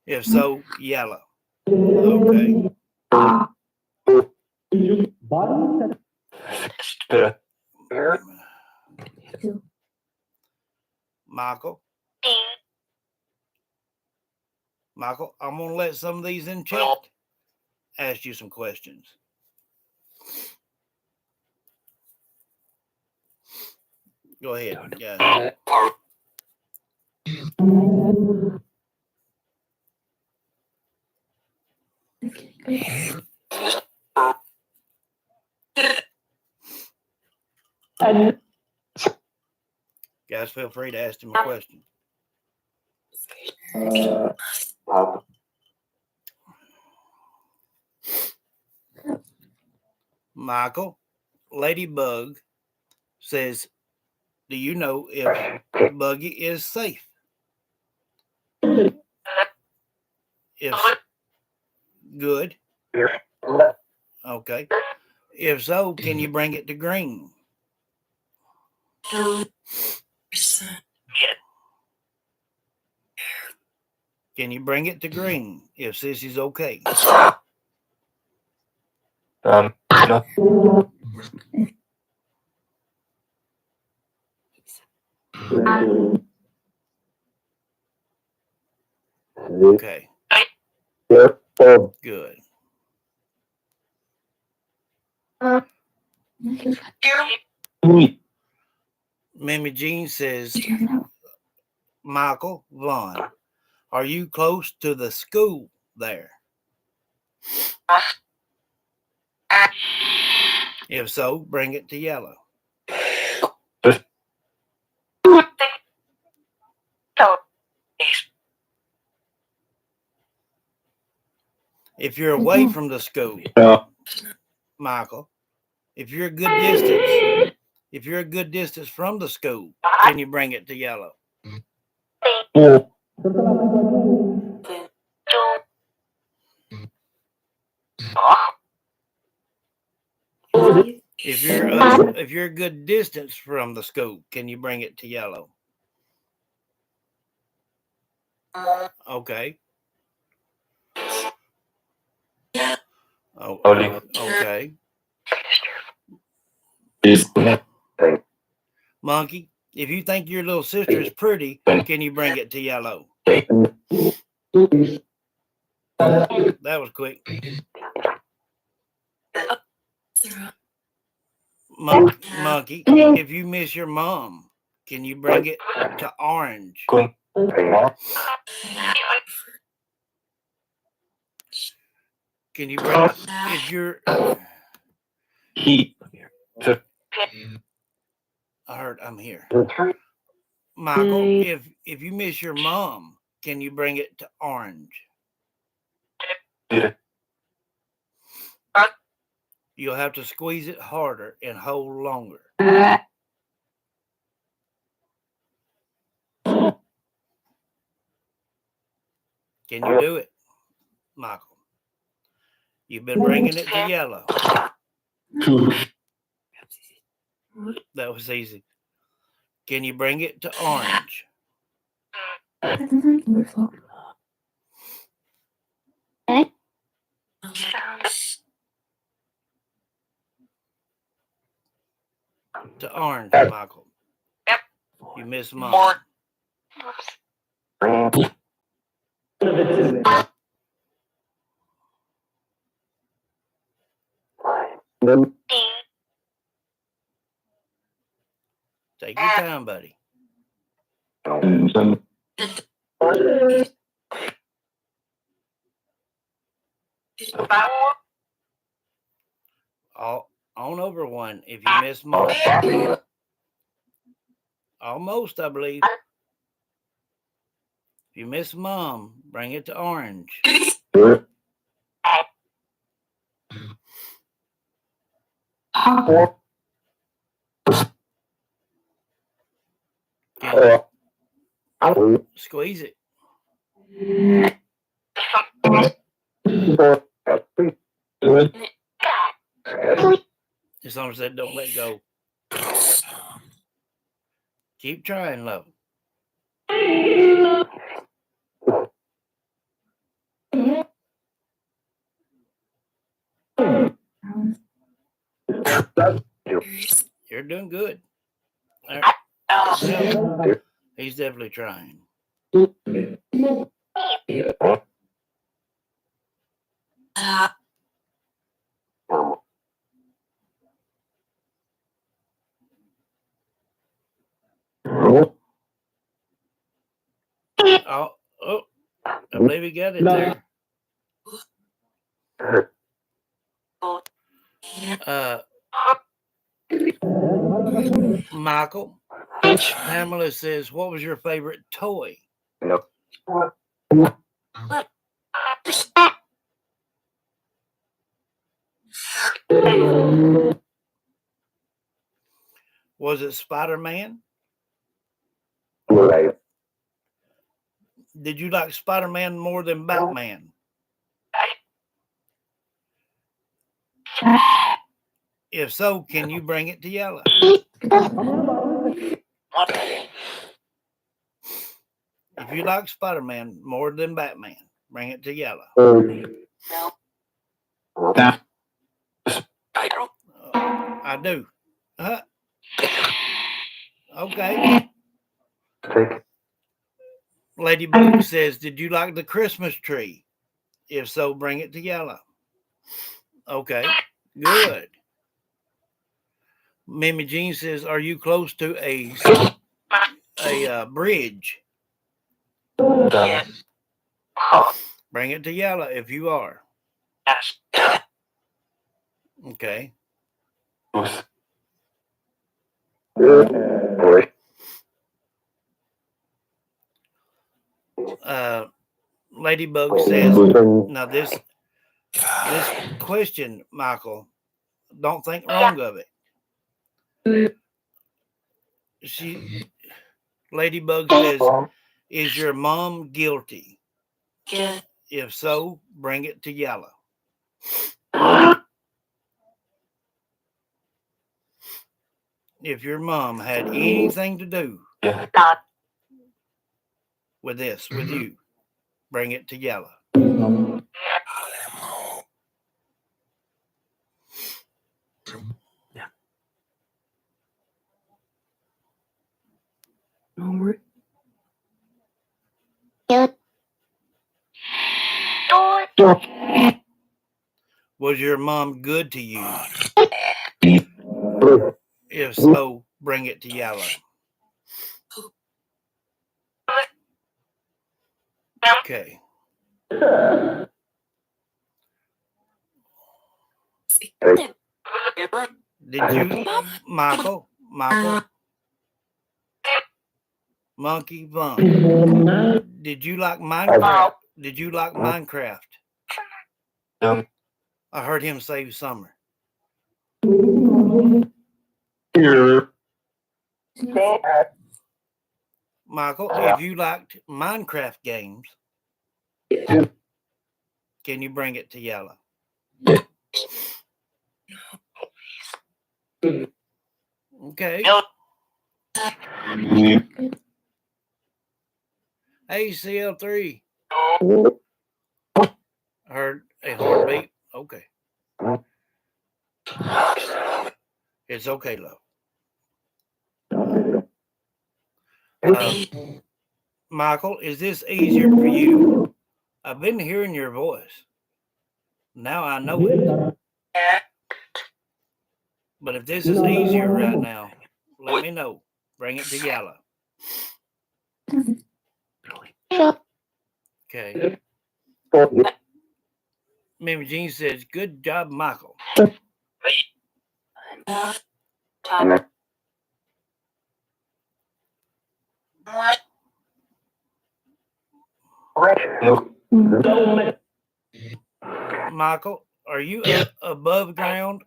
If so, yellow. Okay. Michael, I'm going to let some of these in chat ask you some questions. Go ahead. Yeah. Guys, feel free to ask him a question. Michael, Ladybug says, do you know if Buggy is safe? If good. Okay. If so, can you bring it to green? Can you bring it to green if Sissy's okay? No. Okay. Good. Mimi Jean says, Michael Vaughn, are you close to the school there? If so, bring it to yellow. If you're away from the school, Michael, if you're a good distance from the school, can you bring it to yellow? If you're a good distance from the school, can you bring it to yellow? Okay. Oh, okay. Monkey, If you think your little sister is pretty, can you bring it to yellow? That was quick. Monkey, if you miss your mom, can you bring it to orange? Can you bring if you're I heard I'm here. Michael, if you miss your mom, can you bring it to orange? You'll have to squeeze it harder and hold longer. Can you do it, Michael? You've been bringing it to yellow. That was easy. Can you bring it to orange? To orange, Michael. You missed mom. Take your time, buddy. All on over one. If you miss mom. Almost, I believe. If you miss mom, bring it to orange. Squeeze it. As long as that don't let go. Keep trying, love. You're doing good. Yeah, he's definitely trying. Oh, I believe he got it there. Michael, Pamela says, what was your favorite toy? Was it Spider-Man? Did you like Spider-Man more than Batman? If so, can you bring it to yellow? If you like Spider-Man more than Batman, bring it to yellow. I do. Okay. Ladybug says, did you like the Christmas tree? If so, bring it to yellow. Okay. Good. Mimi Jean says, are you close to a bridge? Bring it to yellow if you are. Okay. Ladybug says, now this question, Michael, don't think wrong of it. Ladybug says, is your mom guilty? If so, bring it to yellow. If your mom had anything to do with this, with you, bring it to yellow. Was your mom good to you? If so, bring it to yellow. Okay. Did you, Michael, Monkey Vaughn, did you like Minecraft? Did you like Minecraft? No. I heard him say summer. Michael, if you liked Minecraft games, can you bring it to yellow? Okay. ACL3. I heard a heartbeat. Okay. It's okay, love. Michael, is this easier for you? I've been hearing your voice. Now I know it. But if this is easier right now, let me know. Bring it to yellow. Okay. Mimi Jean says, good job, Michael. Michael, are you above ground?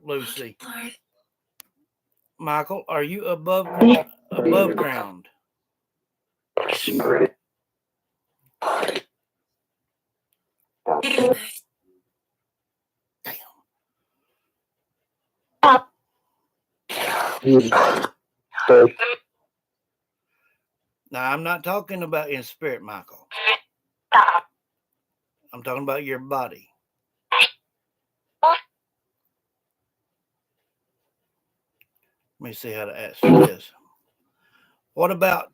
Lucy. Michael, are you above ground? Now, I'm not talking about in spirit, Michael. I'm talking about your body. Let me see how to answer this. What about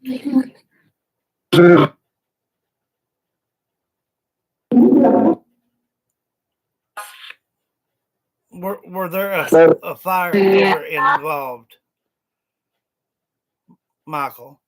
were there a fire ever involved, Michael?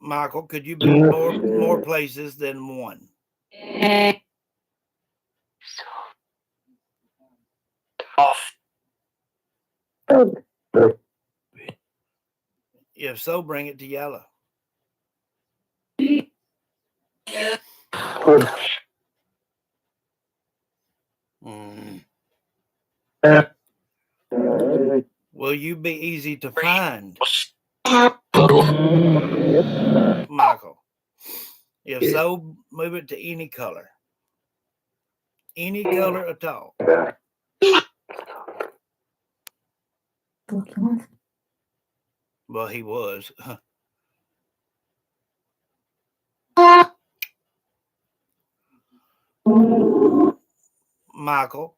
Michael, could you be more places than one? If so, bring it to yellow. Will you be easy to find, Michael? If so, move it to any color. Any color at all. Well, he was. Michael,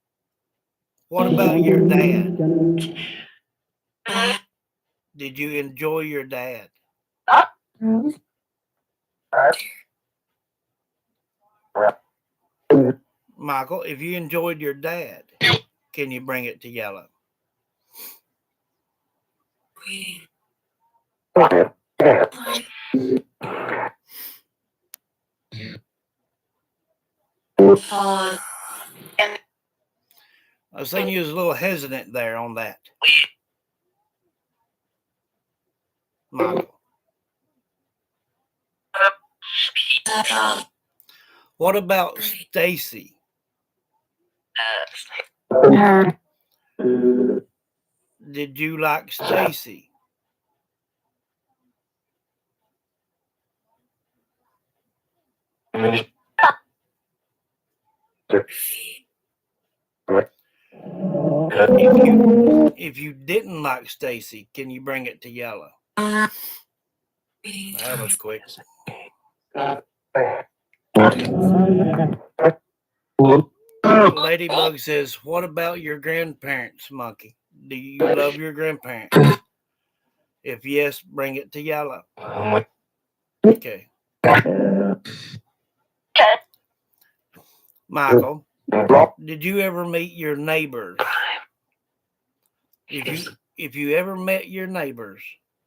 what about your dad? Did you enjoy your dad? Michael, if you enjoyed your dad, can you bring it to yellow? I seen you was a little hesitant there on that, Michael. What about Stacy? Did you like Stacy? If you didn't like Stacy, can you bring it to yellow? That was quick. Ladybug says, "What about your grandparents, Monkey? Do you love your grandparents? If yes, bring it to yellow." Okay. Michael, did you ever meet your neighbors? If you ever met your neighbors,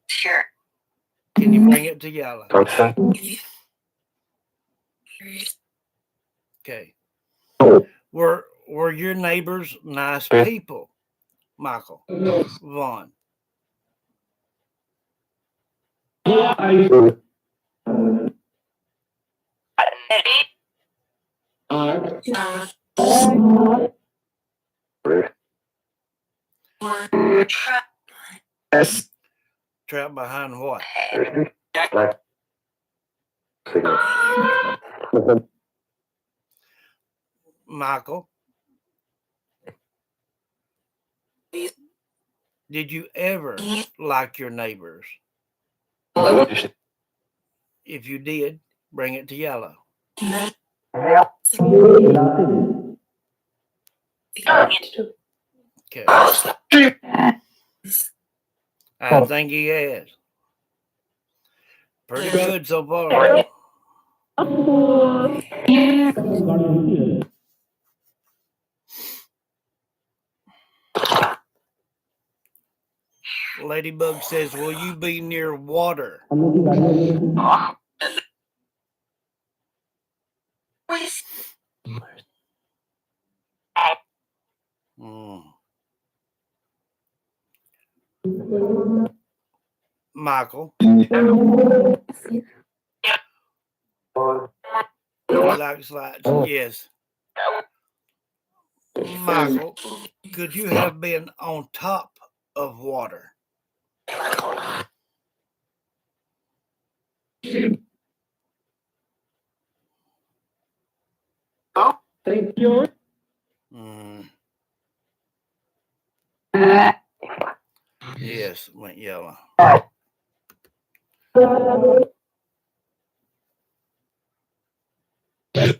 Sure. can you bring it to yellow? Okay. Were your neighbors nice people, Michael? Vaughn. Trapped behind what? Michael, did you ever like your neighbors? If you did, bring it to yellow. Okay. I think he has. Pretty good so far. Ladybug says, "Will you be near water?" Michael, he likes lights. Yes. Michael, could you have been on top of water? Thank you. Yes, went yellow.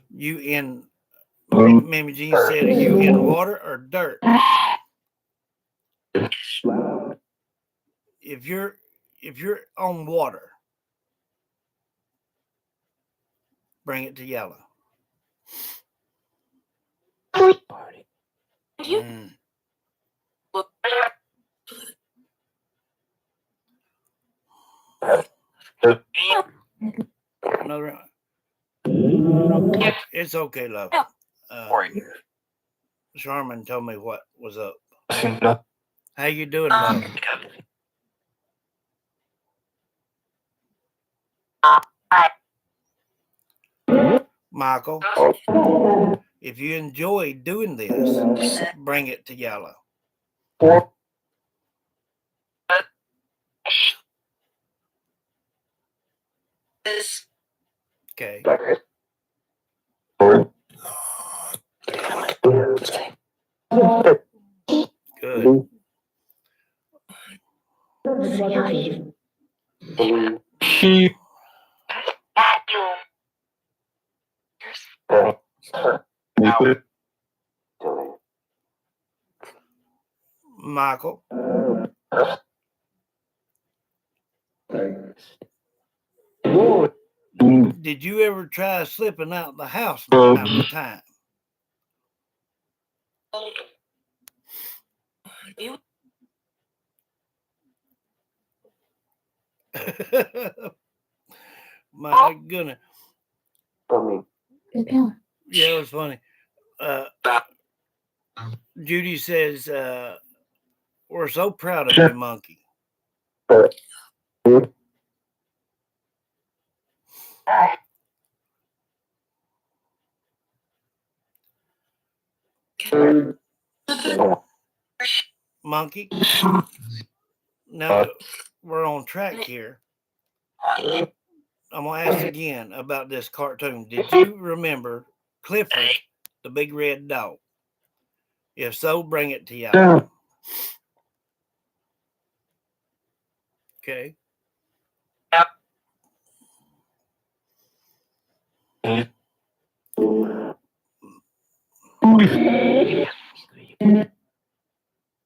You in, Mammy Jean said, "Are you in water or dirt?" If you're on water, bring it to yellow. Another. It's okay, love. Sharman told me what was up. How you doing, love? Michael, if you enjoy doing this, bring it to yellow. Okay. Good. Michael, did you ever try slipping out the house from time to time? My goodness. Yeah, it was funny. Judy says, "We're so proud of you, Monkey." Monkey, now that we're on track here, I'm going to ask again about this cartoon. Did you remember Clifford, the big red dog? If so, bring it to y'all. Okay.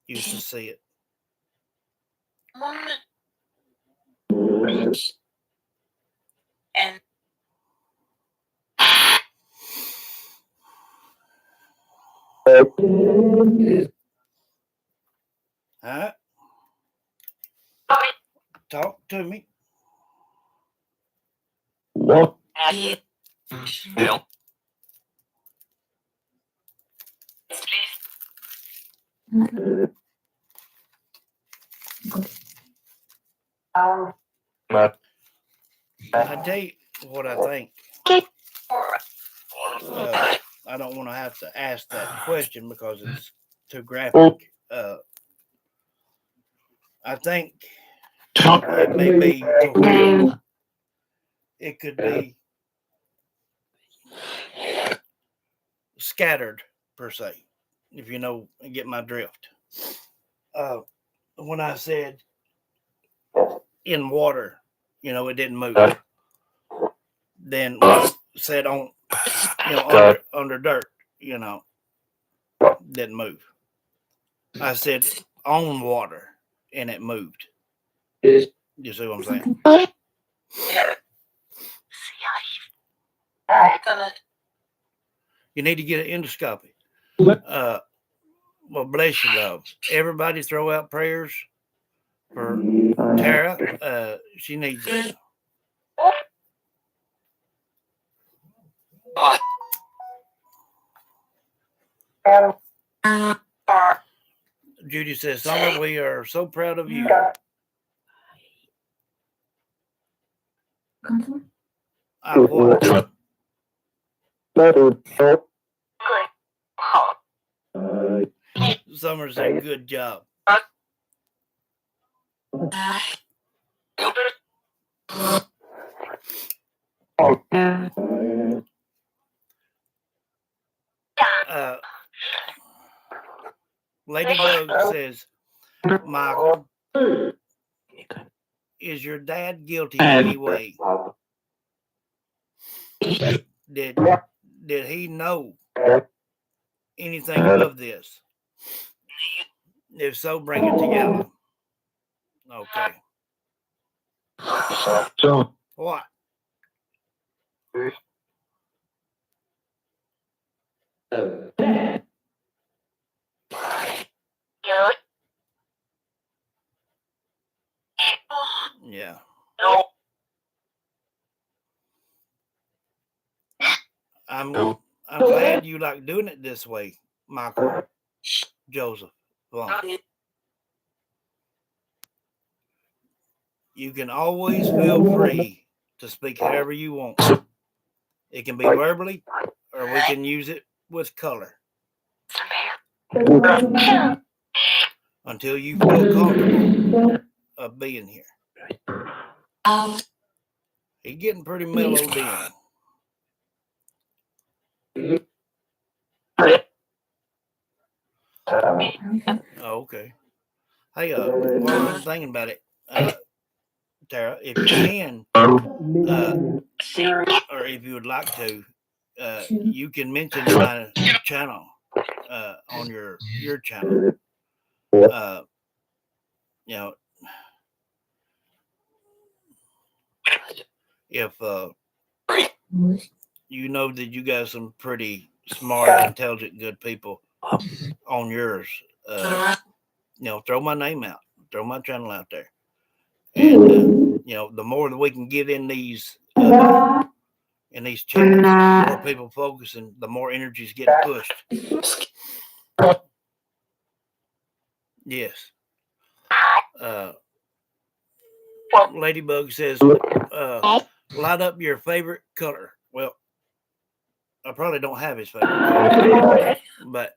Used to see it. And Huh? Talk to me. What? I tell you what I think. I don't want to have to ask that question because it's too graphic. I think it may be to where it could be scattered per se, if you know, get my drift. When I said in water, it didn't move. Then when I said on, under dirt, didn't move. I said on water and it moved. You see what I'm saying? You need to get an endoscopy. Well, bless you, love. Everybody throw out prayers for Tara. She needs it. Judy says, Summer, we are so proud of you. I what? Summer said, good job. Ladybug says, Michael, is your dad guilty in any way? Did he know anything of this? If so, bring it to Yalla. Okay. What? Yeah. I'm glad you like doing it this way, Michael Joseph Voughn. You can always feel free to speak however you want. It can be verbally, or we can use it with color. Until you feel comfortable of being here. He's getting pretty mellowed in. Oh, okay. Hey, while I'm thinking about it, Tara, if you can, or if you would like to, you can mention my channel on your channel. If you know that you got some pretty smart, intelligent, good people on yours, throw my name out, throw my channel out there, and the more that we can get in these channels, the more people focusing, the more energy's getting pushed. Yes. Ladybug says, light up your favorite color. Well, I probably don't have his favorite color, but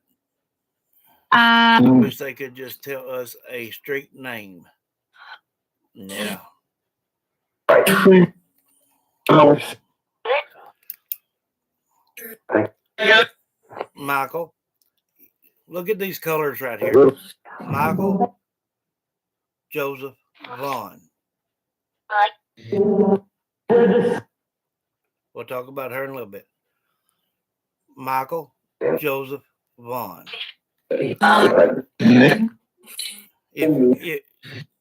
I wish they could just tell us a street name. Yeah. Michael, Look at these colors right here. Michael, Joseph, Vaughn. We'll talk about her in a little bit. Michael, Joseph, Vaughn. If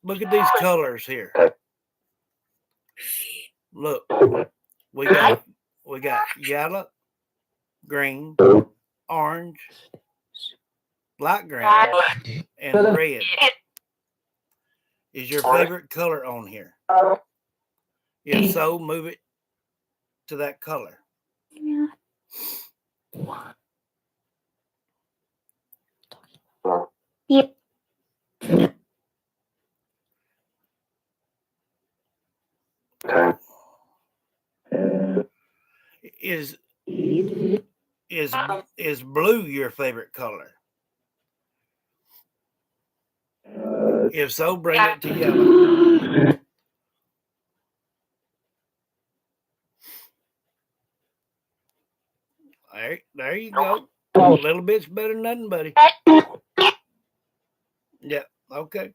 look at these colors here. Look, we got yellow, green, orange, light green, and red. Is your favorite color on here? If so, move it to that color. Is blue your favorite color? If so, bring it to yellow. There you go. A little bit's better than nothing, buddy. Yeah, okay.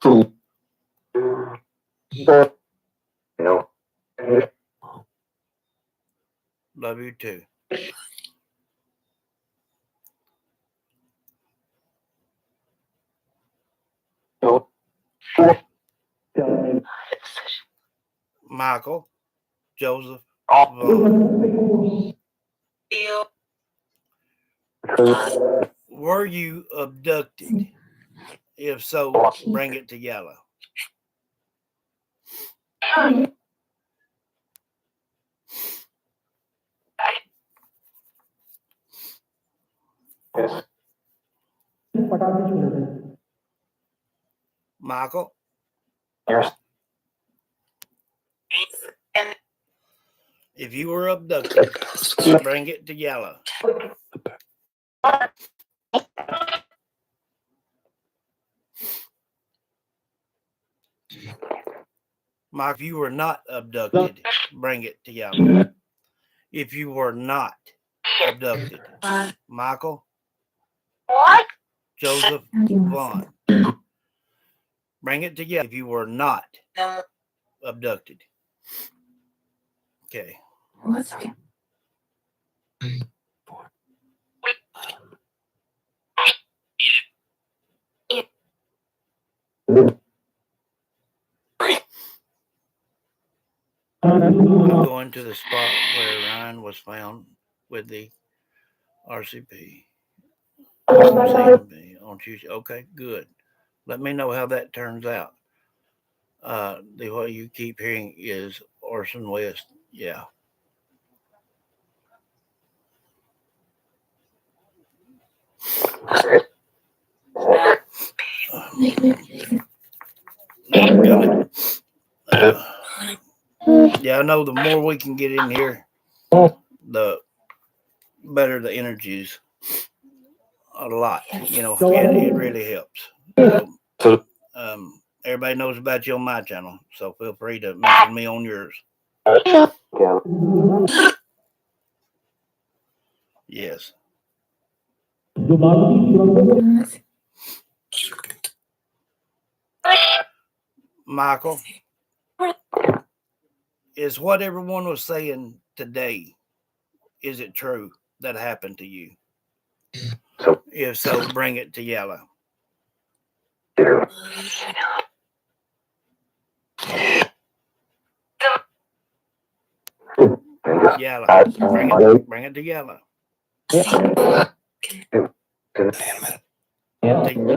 Love you too. Michael, Joseph, Vaughn. Were you abducted? If so, bring it to yellow. Michael? If you were abducted, bring it to yellow. Mike, if you were not abducted, bring it to yellow. If you were not abducted, Michael, Joseph, Vaughn, bring it to yellow. If you were not abducted. Okay. I'm going to the spot where Ryan was found with the RCP on Tuesday. Okay, good. Let me know how that turns out. The what you keep hearing is Orson West. Yeah. Yeah, I know the more we can get in here, the better the energies. A lot, it really helps. So, everybody knows about you on my channel, so feel free to mention me on yours. Yes. Michael, is what everyone was saying today, is it true that happened to you? If so, bring it to yellow. Yellow. Bring it to yellow. To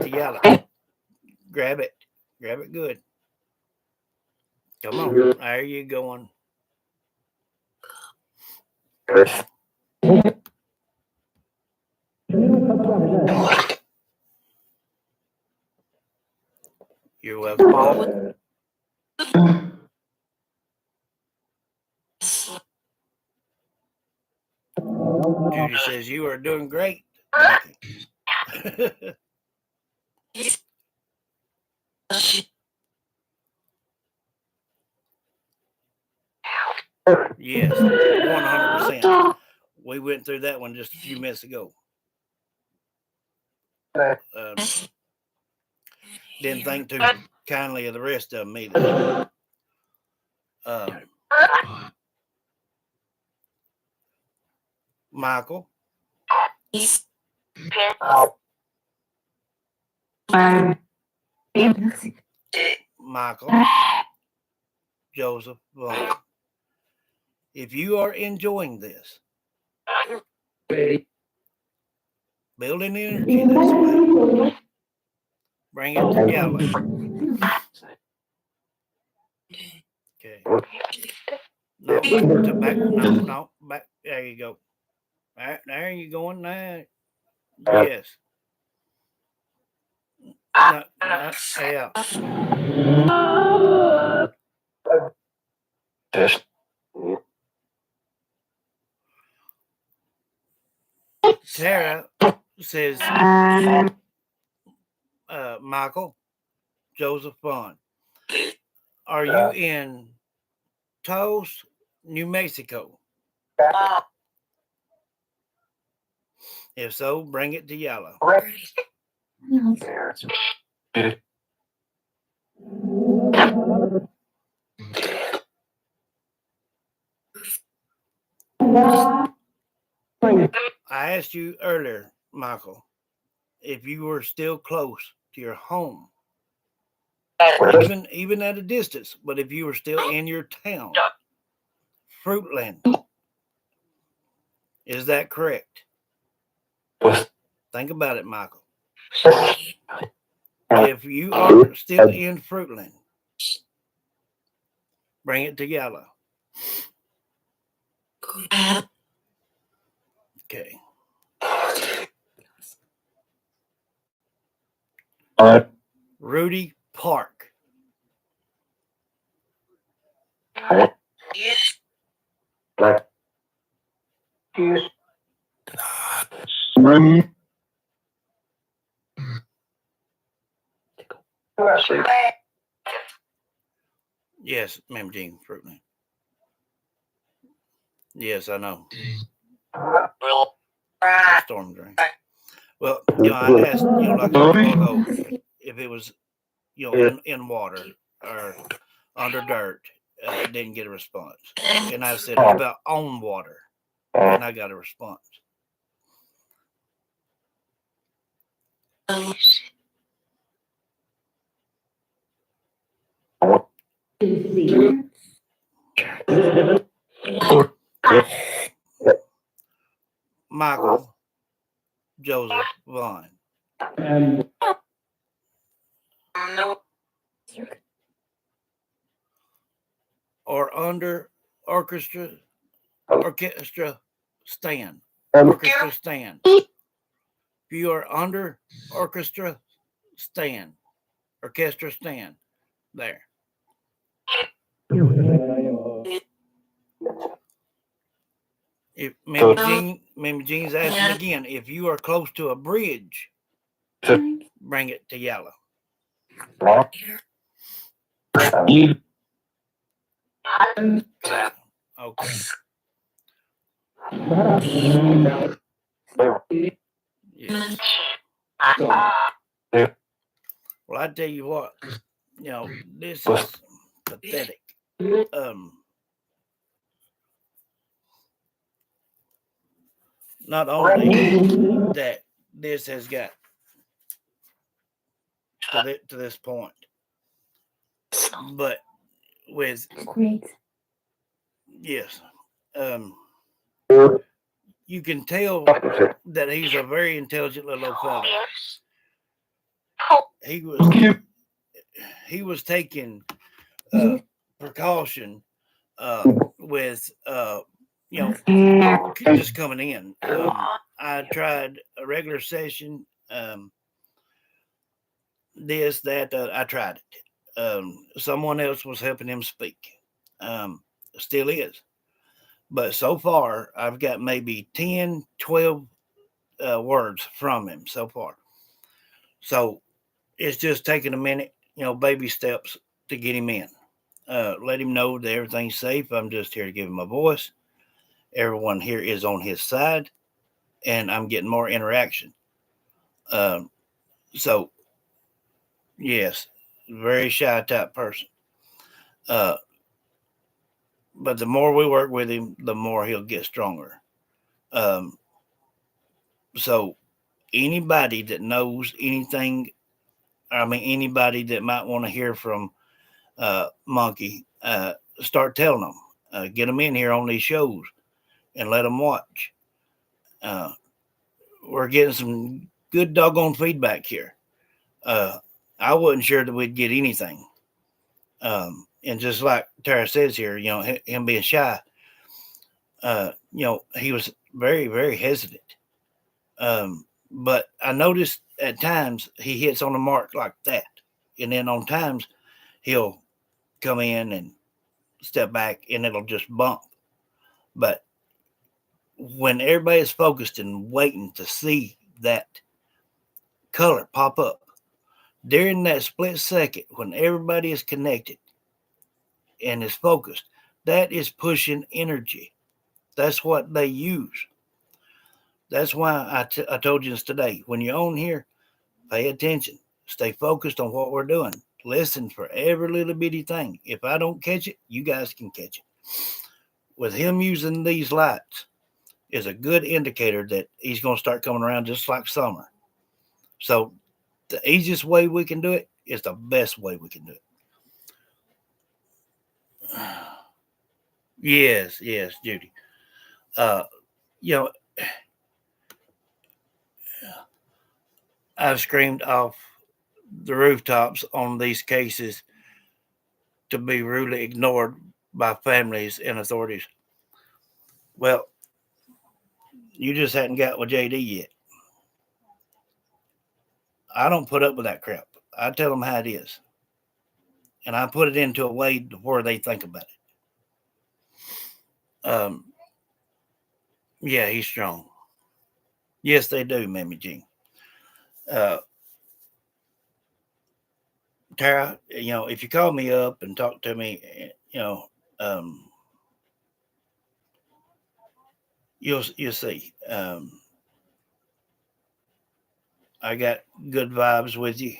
yellow. Grab it. Grab it good. Come on. There you going. You're welcome. Judy says you are doing great. Yes, 100%. We went through that one just a few minutes ago. Didn't think too kindly of the rest of them either. Michael, Michael, Joseph, Vaughn. If you are enjoying this, building energy this way, bring it together. Okay. No, back. There you go. There you going now. Yes. No, yeah. Tara says, Michael, Joseph Vaughn, are you in Taos, New Mexico? If so, bring it to yellow. I asked you earlier, Michael, if you were still close to your home, even at a distance, but if you were still in your town, Fruitland. Is that correct? Think about it, Michael. If you are still in Fruitland, bring it to yellow. Okay. Rudy Park. Yes, Ma'am Jean, Fruitland. Yes, I know. Storm drain. Well, I asked, like a while ago, if it was, in water or under dirt, didn't get a response. And I said, how about on water? And I got a response. Michael, Joseph, Vaughn. Or under orchestra stand. Orchestra stand. If you are under orchestra stand, there. If Mimi Jean's asking again, if you are close to a bridge, bring it to yellow. Okay. Yes. Well, I tell you what, this is pathetic. Not only that this has got to this point, but with yes, you can tell that he's a very intelligent little fellow. He was taking precaution with just coming in. I tried a regular session. This, that, I tried it. Someone else was helping him speak. Still is. But so far, I've got maybe 10, 12 words from him so far. So it's just taking a minute, baby steps to get him in. Let him know that everything's safe. I'm just here to give him a voice. Everyone here is on his side, and I'm getting more interaction. So yes, very shy type person. Uh, but the more we work with him, the more he'll get stronger. Um, so anybody that knows anything, I mean, anybody that might want to hear from Monkey, start telling them, get them in here on these shows and let them watch. Uh, we're getting some good doggone feedback here. Uh, I wasn't sure that we'd get anything. And just like Tara says here, him being shy, he was very, very hesitant. But I noticed at times he hits on the mark like that. And then on times he'll come in and step back and it'll just bump. But when everybody's focused and waiting to see that color pop up, during that split second when everybody is connected and is focused, that is pushing energy. That's what they use. That's why I told you this today. When you're on here, pay attention. Stay focused on what we're doing. Listen for every little bitty thing. If I don't catch it, you guys can catch it. With him using these lights is a good indicator that he's going to start coming around just like summer. So the easiest way we can do it is the best way we can do it. Yes, yes, Judy. Uh, you know, I've screamed off the rooftops on these cases to be rudely ignored by families and authorities. Well, you just hadn't got with JD yet. I don't put up with that crap. I tell them how it is, and I put it into a way to where they think about it. Yeah, he's strong. Yes, they do, Mammy Jean. Uh, Tara, if you call me up and talk to me, um, you'll see. I got good vibes with you,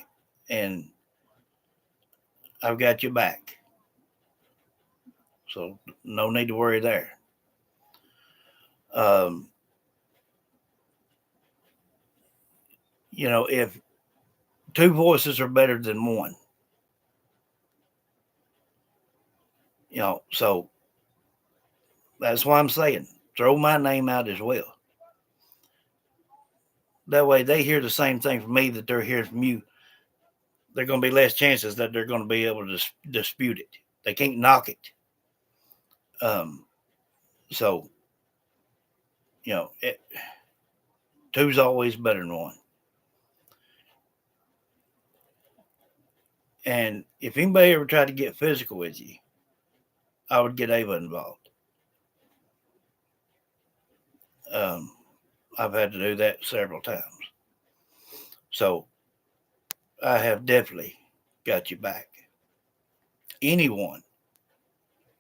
and I've got your back. So no need to worry there. Um, if two voices are better than one, so that's why I'm saying throw my name out as well. That way they hear the same thing from me that they're hearing from you. There are going to be less chances that they're going to be able to dispute it. They can't knock it. So, two's always better than one. And if anybody ever tried to get physical with you, I would get Ava involved. Um, I've had to do that several times. So I have definitely got you back. Anyone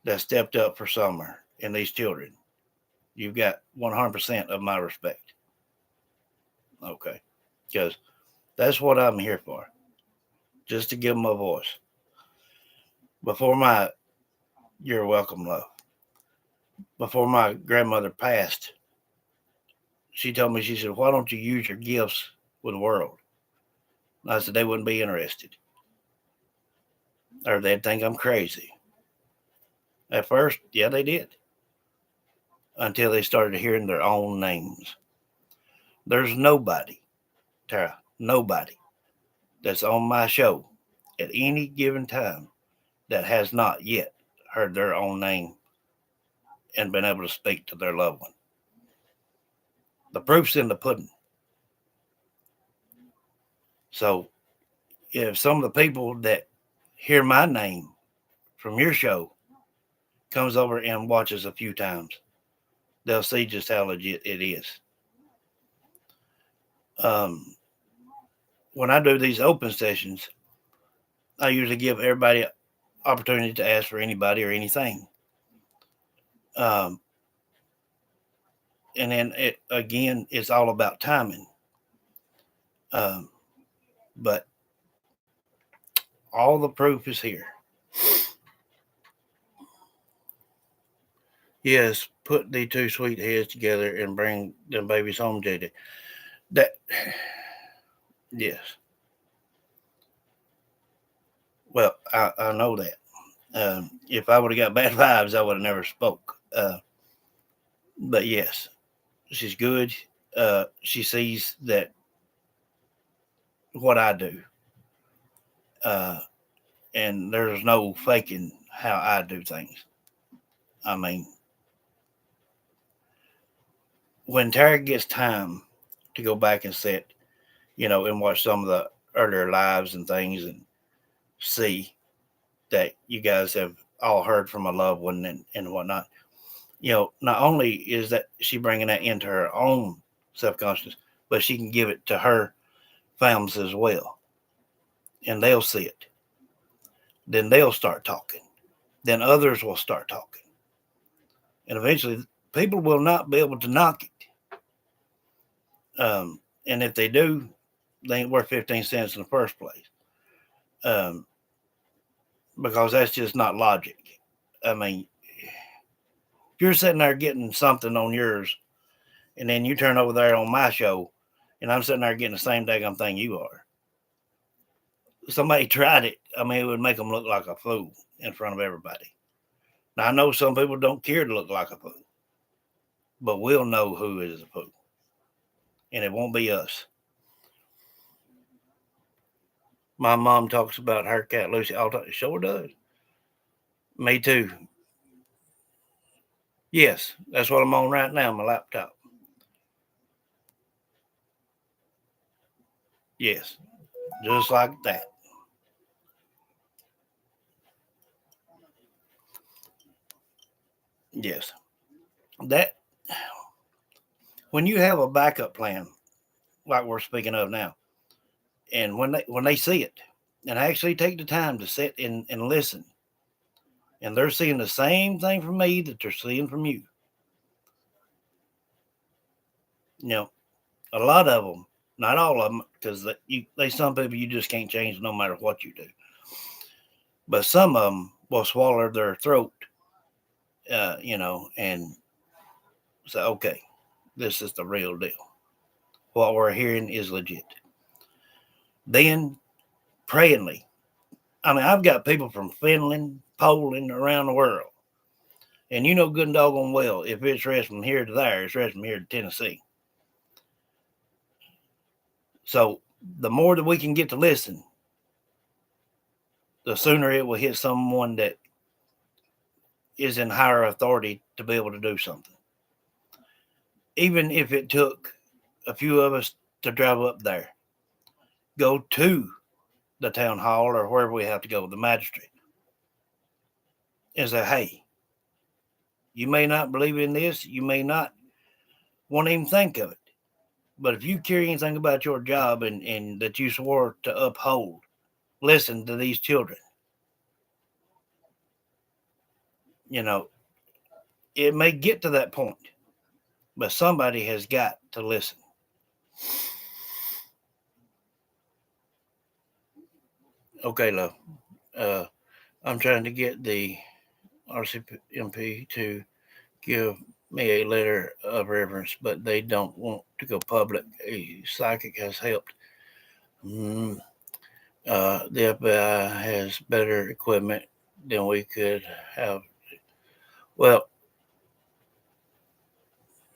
that stepped up for Summer and these children, you've got 100% of my respect. Okay. Because that's what I'm here for. Just to give them a voice. Before you're welcome, love. Before my grandmother passed, she told me, she said, why don't you use your gifts with the world? And I said, they wouldn't be interested. Or they'd think I'm crazy. At first, yeah, they did. Until they started hearing their own names. There's nobody, Tara, nobody that's on my show at any given time that has not yet heard their own name and been able to speak to their loved one. The proof's in the pudding. So if some of the people that hear my name from your show comes over and watches a few times, they'll see just how legit it is. When I do these open sessions, I usually give everybody opportunity to ask for anybody or anything. Um, and then it's all about timing. Um, But all the proof is here. Yes, put the two sweet heads together and bring them babies home, JD. That, yes. Well, I know that. If I would have got bad vibes, I would have never spoke. But yes, she's good. She sees that what I do, uh, and there's no faking how I do things. I mean, when Tara gets time to go back and sit, and watch some of the earlier lives and things, and see that you guys have all heard from a loved one and whatnot. Not only is that she bringing that into her own subconscious, but she can give it to her families as well, and they'll see it. Then they'll start talking. Then others will start talking, and eventually, people will not be able to knock it. And if they do, they ain't worth 15 cents in the first place, um, because that's just not logic. I mean, if you're sitting there getting something on yours, and then you turn over there on my show, and I'm sitting there getting the same daggum thing you are. Somebody tried it. I mean, it would make them look like a fool in front of everybody. Now, I know some people don't care to look like a fool, but we'll know who is a fool, and it won't be us. My mom talks about her cat Lucy all the time. Sure does. Me too. Yes, that's what I'm on right now, my laptop. Yes, just like that. Yes, that when you have a backup plan like we're speaking of now, and when they see it, and actually take the time to sit and listen, and they're seeing the same thing from me that they're seeing from you. You know, a lot of them, not all of them, because they some people you just can't change no matter what you do. But some of them will swallow their throat, and say, okay, this is the real deal. What we're hearing is legit. Then, prayingly, I mean, I've got people from Finland, Poland, around the world. And you know good and doggone well, if it's rest from here to there, it's rest from here to Tennessee. So the more that we can get to listen, the sooner it will hit someone that is in higher authority to be able to do something. Even if it took a few of us to drive up there, go to the town hall or wherever we have to go, the magistrate, and say, hey, you may not believe in this, you may not want to even think of it. But if you care anything about your job and that you swore to uphold, listen to these children. You know, it may get to that point, but somebody has got to listen. Okay, love. I'm trying to get the RCMP to give me a letter of reverence, but they don't want to go public. A psychic has helped. Mm, the FBI has better equipment than we could have. Well,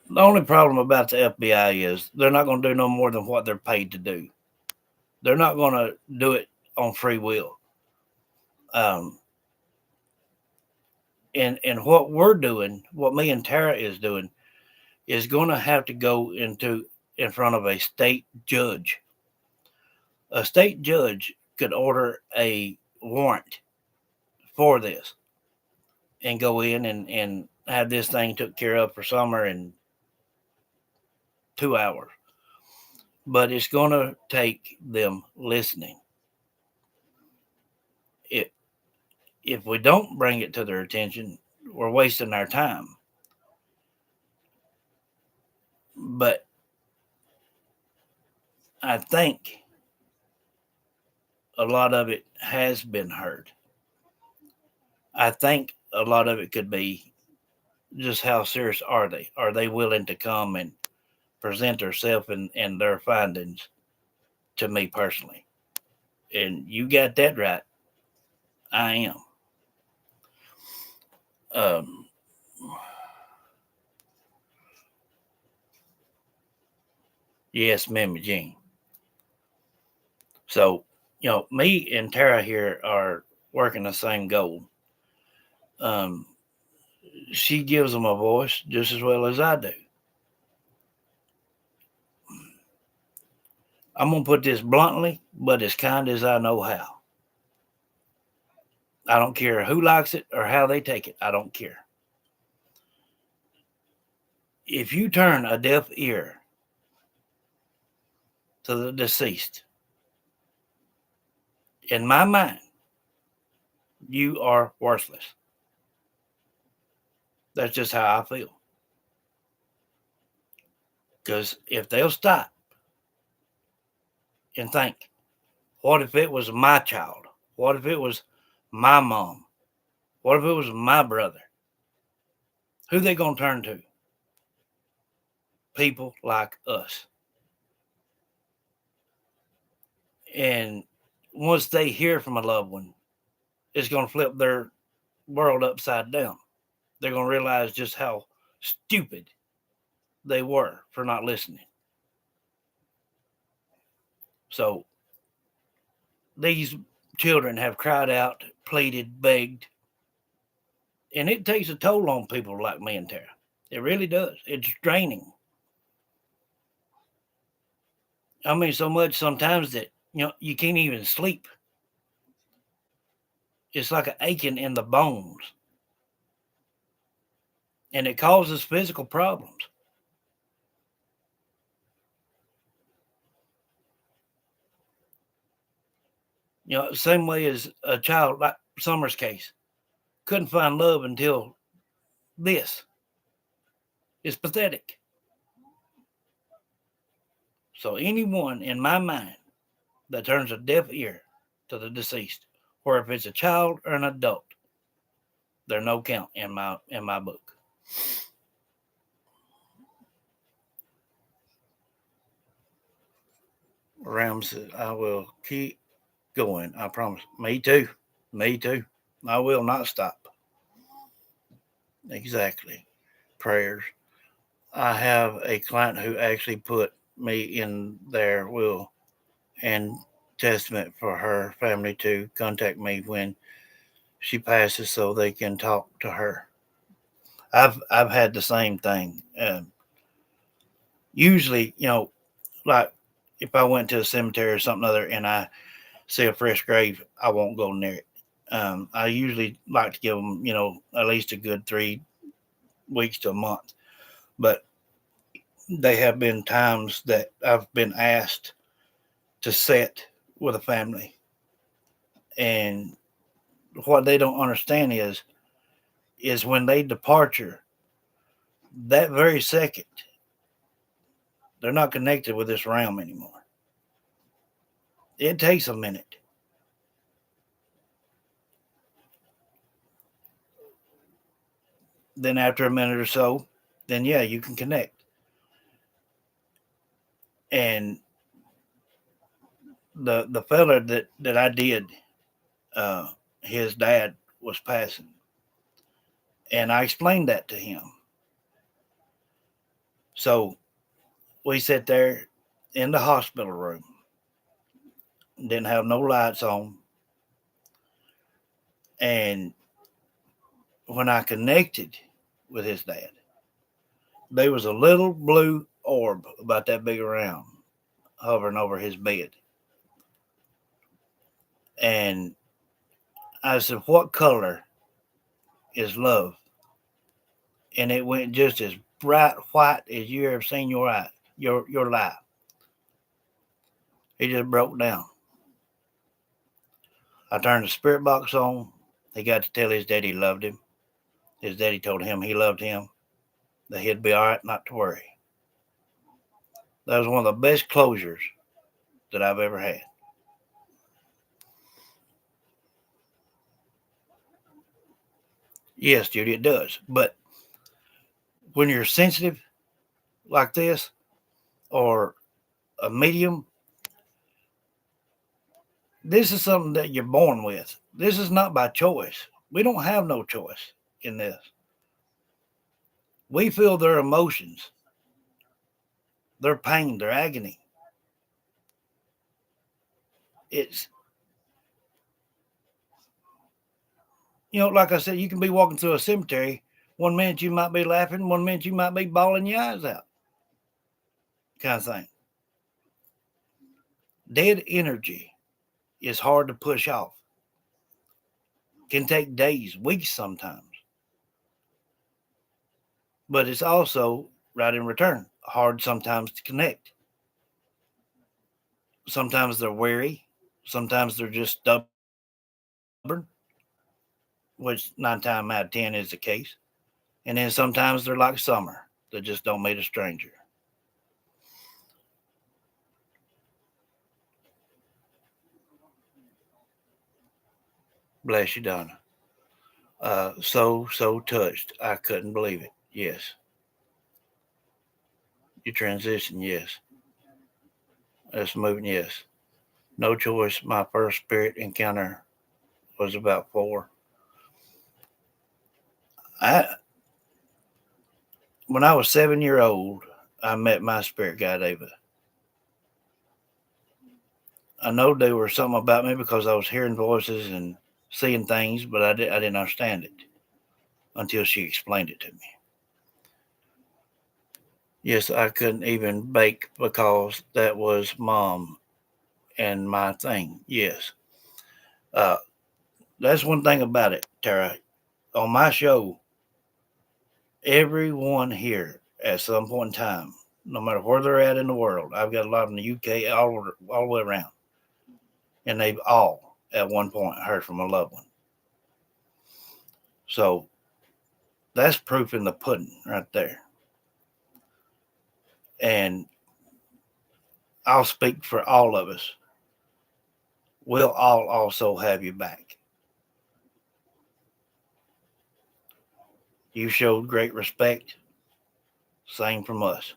the only problem about the FBI is they're not going to do no more than what they're paid to do. They're not going to do it on free will. Um, and what we're doing, what me and Tara is doing, is going to have to go in front of a state judge. A state judge could order a warrant for this and go in and have this thing took care of for summer in 2 hours. But it's going to take them listening. It, if we don't bring it to their attention, we're wasting our time. But I think a lot of it has been heard. I think a lot of it could be just how serious are they? Are they willing to come and present themselves and their findings to me personally? And you got that right. I am. Um, yes, Mimi Jean. So, me and Tara here are working the same goal. Um, she gives them a voice just as well as I do. I'm going to put this bluntly, but as kind as I know how. I don't care who likes it or how they take it. I don't care. If you turn a deaf ear to the deceased, in my mind, you are worthless. That's just how I feel. Because if they'll stop and think, what if it was my child? What if it was my mom? What if it was my brother? Who they going to turn to? People like us. And once they hear from a loved one, it's going to flip their world upside down. They're going to realize just how stupid they were for not listening. So these children have cried out, pleaded, begged, and it takes a toll on people like me and Tara. It really does. It's draining. I mean, so much sometimes that you can't even sleep. It's like an aching in the bones, and it causes physical problems. Same way as a child like Summer's case couldn't find love until this. It's pathetic. So anyone in my mind that turns a deaf ear to the deceased, or if it's a child or an adult, they're no count in my book. Ram says, I will keep going. I promise. Me too. Me too. I will not stop. Exactly. Prayers. I have a client who actually put me in their will and testament for her family to contact me when she passes so they can talk to her. I've had the same thing. Usually, like if I went to a cemetery or something other and I see a fresh grave, I won't go near it. I usually like to give them, at least a good 3 weeks to a month. But they have been times that I've been asked to sit with a family, and what they don't understand is when they departure, that very second, they're not connected with this realm anymore. It takes a minute. Then after a minute or so, then yeah, you can connect. And the fella that I did, uh, his dad was passing, and I explained that to him. So we sat there in the hospital room, didn't have no lights on, and when I connected with his dad, there was a little blue orb about that big around hovering over his bed. And I said, what color is love? And it went just as bright white as you ever seen your life. He just broke down. I turned the spirit box on. He got to tell his daddy he loved him. His daddy told him he loved him, that he'd be all right, not to worry. That was one of the best closures that I've ever had. Yes, Judy, it does. But when you're sensitive like this, or a medium, this is something that you're born with. This is not by choice. We don't have no choice in this. We feel their emotions, their pain, their agony. It's, like I said, you can be walking through a cemetery. One minute you might be laughing, one minute you might be bawling your eyes out, kind of thing. Dead energy is hard to push off. Can take days, weeks sometimes. But it's also, right in return, hard sometimes to connect. Sometimes they're wary. Sometimes they're just stubborn, which 9 times out of 10 is the case. And then sometimes they're like Summer, that just don't meet a stranger. Bless you, Donna. So touched. I couldn't believe it. Yes. You transition, yes. That's moving, yes. No choice. My first spirit encounter was about 4. I When I was 7 year old, I met my spirit guide Ava. I know there was something about me because I was hearing voices and seeing things, but I didn't understand it until she explained it to me. Yes, I couldn't even bake because that was mom and my thing. Yes. Uh, that's one thing about it, Tara. On my show, everyone here at some point in time, no matter where they're at in the world, I've got a lot in the UK, all the way around, and they've all at one point heard from a loved one. So that's proof in the pudding right there. And I'll speak for all of us. We'll all also have you back. You showed great respect. Same from us.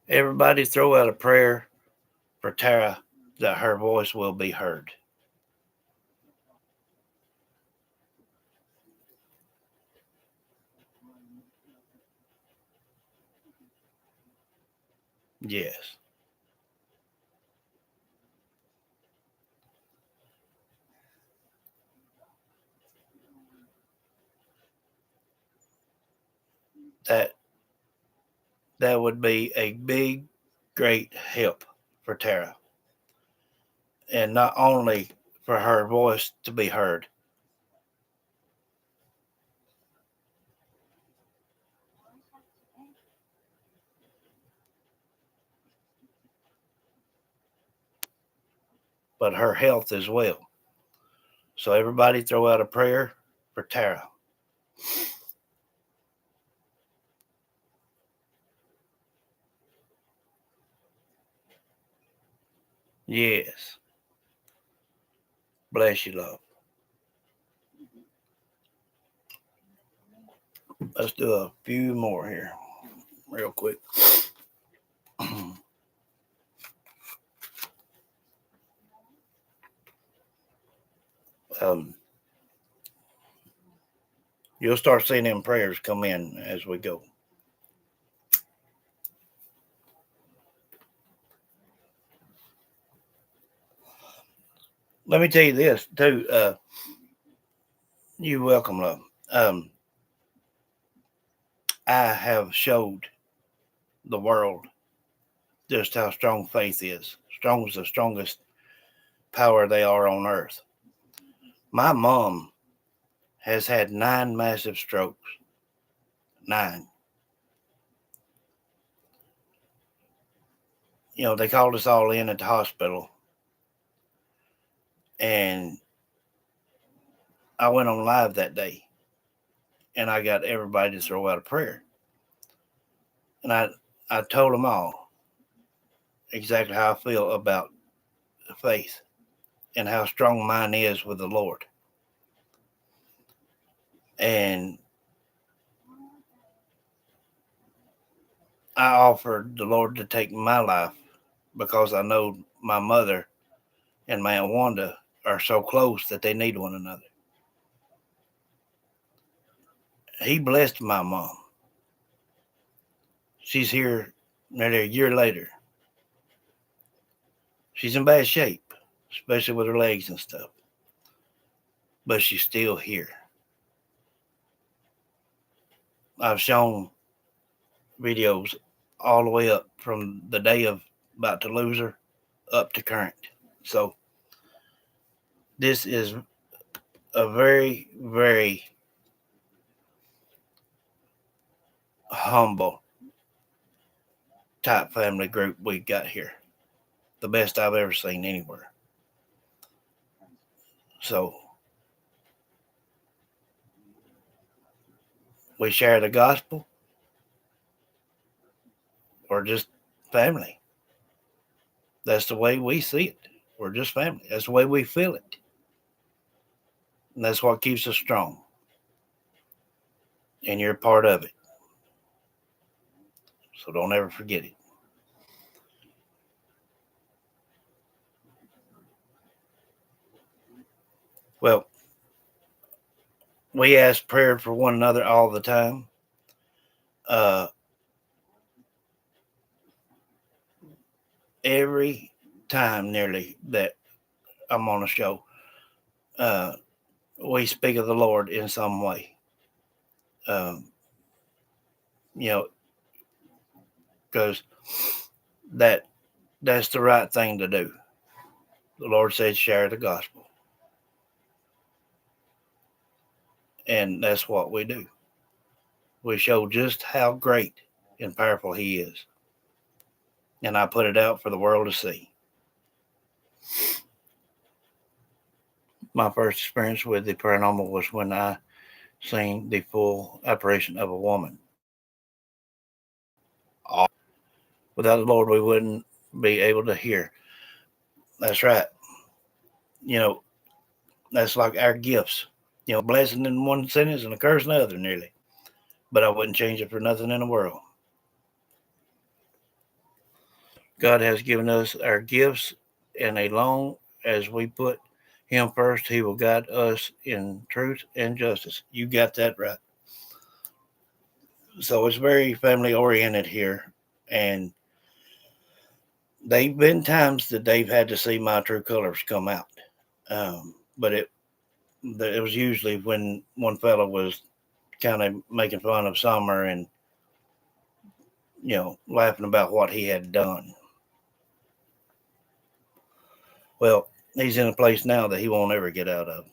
Everybody throw out a prayer for Tara that her voice will be heard. Yes. That that would be a big, great help for Tara. And not only for her voice to be heard. But her health as well. So everybody throw out a prayer for Tara. Yes. Bless you, love. Let's do a few more here, real quick. um, you'll start seeing them prayers come in as we go. Let me tell you this too. You welcome, love. Um, I have showed the world just how strong faith is. Strong is the strongest power they are on earth. My mom has had 9 massive strokes. 9. They called us all in at the hospital, and I went on live that day, and I got everybody to throw out a prayer, and I told them all exactly how I feel about faith and how strong mine is with the Lord. And I offered the Lord to take my life because I know my mother and my Aunt Wanda are so close that they need one another. He blessed my mom. She's here nearly a year later. She's in bad shape, especially with her legs and stuff, but she's still here. I've shown videos all the way up from the day of about to lose her up to current. So this is a very, very humble type family group we got here. The best I've ever seen anywhere. So we share the gospel or just family. That's the way we see it. We're just family. That's the way we feel it. And that's what keeps us strong. And you're a part of it. So don't ever forget it. Well, we ask prayer for one another all the time. Every time nearly that I'm on a show, we speak of the Lord in some way. Um, you know, because that's the right thing to do. The Lord said, share the gospel. And that's what we do. We show just how great and powerful He is. And I put it out for the world to see. My first experience with the paranormal was when I seen the full apparition of a woman. Without the Lord, we wouldn't be able to hear. That's right. You know, that's like our gifts. You know, blessing in one sentence and a curse in the other, nearly. But I wouldn't change it for nothing in the world. God has given us our gifts, and as long as we put Him first, He will guide us in truth and justice. You got that right. So it's very family oriented here, and they've been times that they've had to see my true colors come out. But it was usually when one fellow was kind of making fun of Summer and laughing about what he had done. Well, he's in a place now that he won't ever get out of.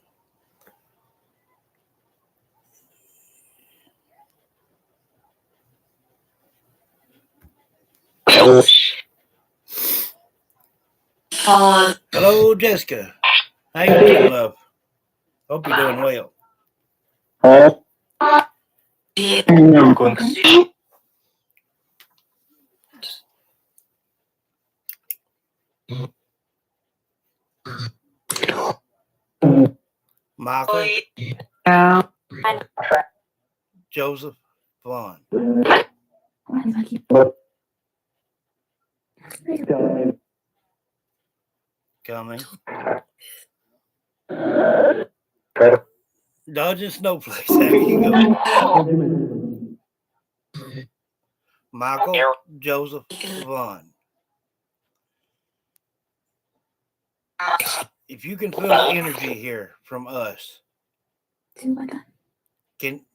Hello, Jessica. How you doing, love? Hope you're doing well. Michael, Joseph, Vaughn. Coming. Dodging snowflakes. There you go. Michael, Joseph, Vaughn. If you can feel the energy here from us, can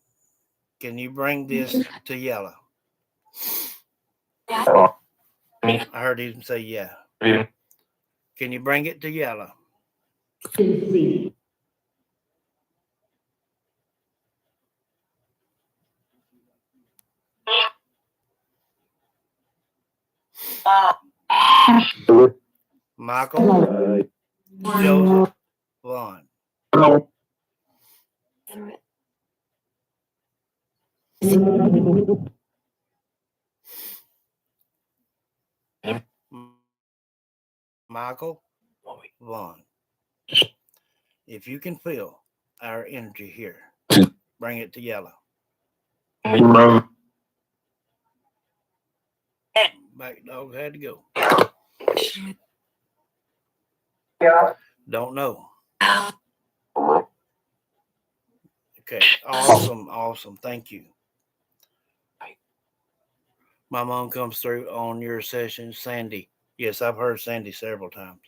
you bring this to Yella? I heard him say yeah. Can you bring it to Yella? Michael, Joseph, Vaughn. Michael, Vaughn. If you can feel our energy here, bring it to yellow. Back dog had to go. Don't know. Okay. Awesome. Awesome. Thank you. My mom comes through on your session, Sandy. Yes, I've heard Sandy several times.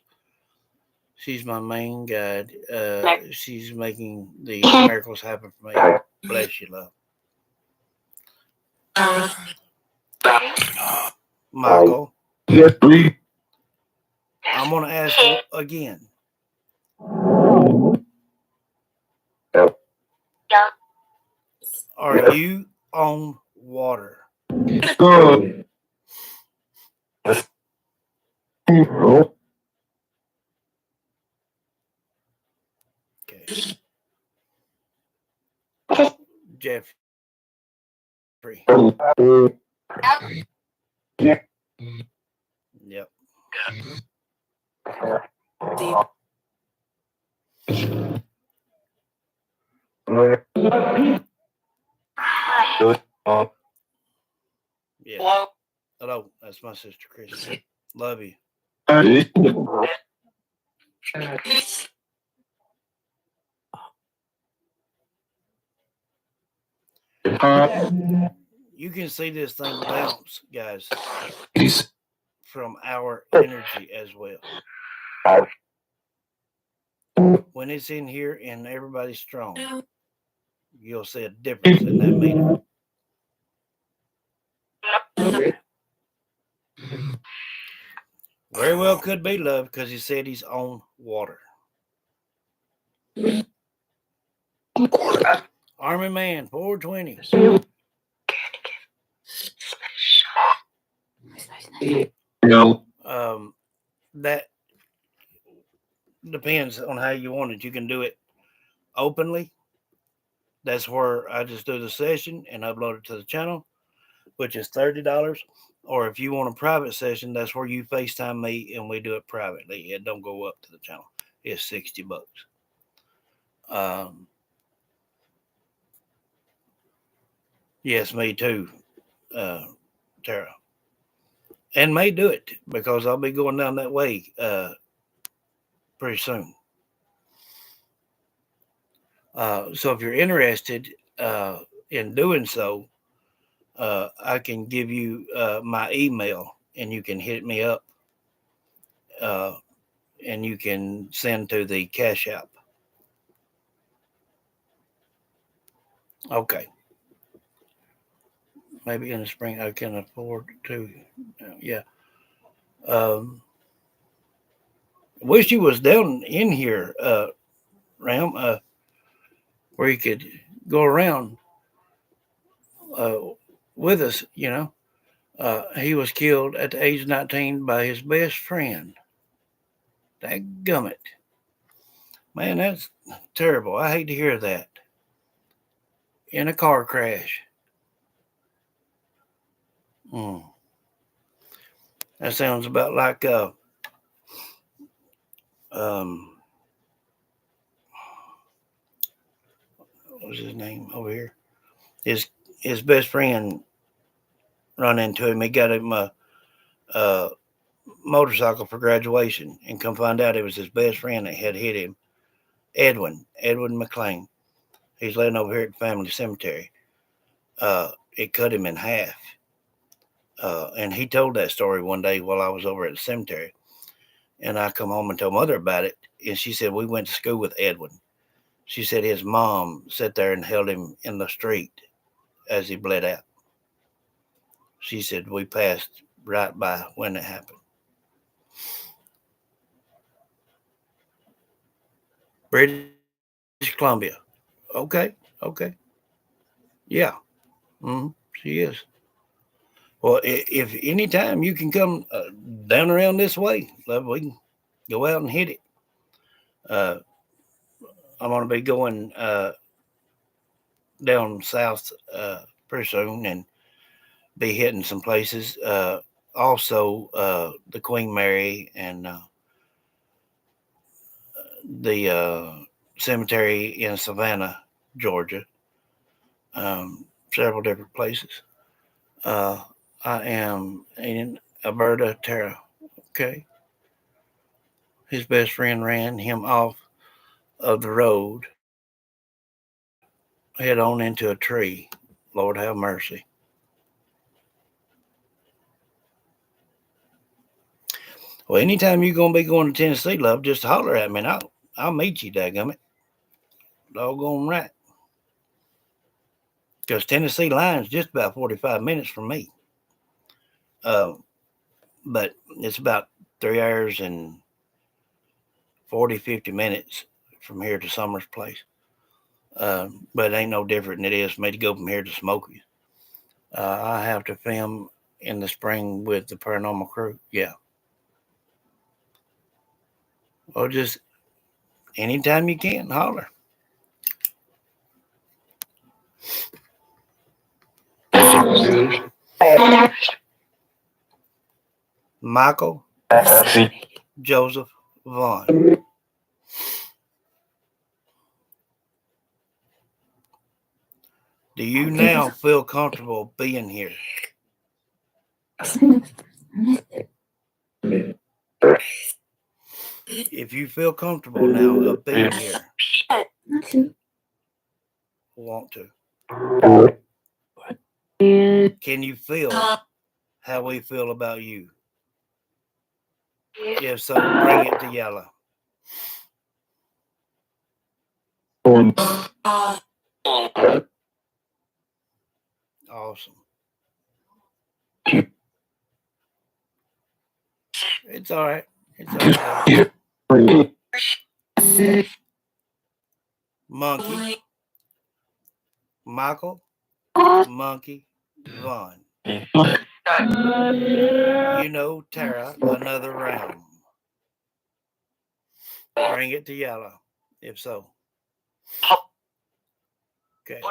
She's my main guide. She's making the miracles happen for me. Bless you, love. Michael, I'm going to ask you again. Are you on water? Okay. Jeffrey. Yep. Yeah. Hello. That's my sister, Chris. Love you. You can see this thing bounce, guys, from our energy as well. When it's in here and everybody's strong, you'll see a difference in that meter. Very well could be love because he said he's on water. Army Man, 420. That depends on how you want it. You can do it openly. That's where I just do the session and upload it to the channel, which is $30. Or if you want a private session, that's where you FaceTime me and we do it privately. It don't go up to the channel. It's $60. Yes, me too, Tara. And may do it because I'll be going down that way pretty soon. So if you're interested in doing so, I can give you my email and you can hit me up and you can send to the Cash App. Okay. Maybe in the spring I can afford to. Yeah. Wish you was down in here, Ram, where you could go around with us, you know. He was killed at the age of 19 by his best friend. Dadgummit. Man, that's terrible. I hate to hear that. In a car crash. That sounds about like what was his name over here? His best friend run into him. He got him a motorcycle for graduation, and come find out it was his best friend that had hit him. Edwin McLean. He's laying over here at the family cemetery. It cut him in half. And he told that story one day while I was over at the cemetery. And I come home and told Mother about it. And she said, we went to school with Edwin. She said his mom sat there and held him in the street as he bled out. She said, we passed right by when it happened. British Columbia. Okay. Yeah. She is. Well, if anytime you can come down around this way, love, we can go out and hit it. I'm going to be going down south pretty soon and be hitting some places. Also, the Queen Mary and the cemetery in Savannah, Georgia. Several different places. I am in Alberta, Terra. Okay. His best friend ran him off of the road, head on into a tree. Lord have mercy. Well, anytime you're gonna be going to Tennessee, love, just holler at me, and I'll meet you, dadgummit. Doggone right. Because Tennessee line's just about 45 minutes from me. But it's about 3 hours and 40, 50 minutes from here to Summer's place. But it ain't no different than it is for me to go from here to Smokies. I have to film in the spring with the paranormal crew. Yeah. Well, just anytime you can, holler. Michael Joseph Vaughn. Do you now feel comfortable being here? If you feel comfortable now of being here, want to. Can you feel how we feel about you? If so, bring it to yellow. Awesome. It's all right. It's all right. Monkey. Michael. Monkey. Vaughn. You know, Tara, another round. Bring it to yellow, if so. Okay.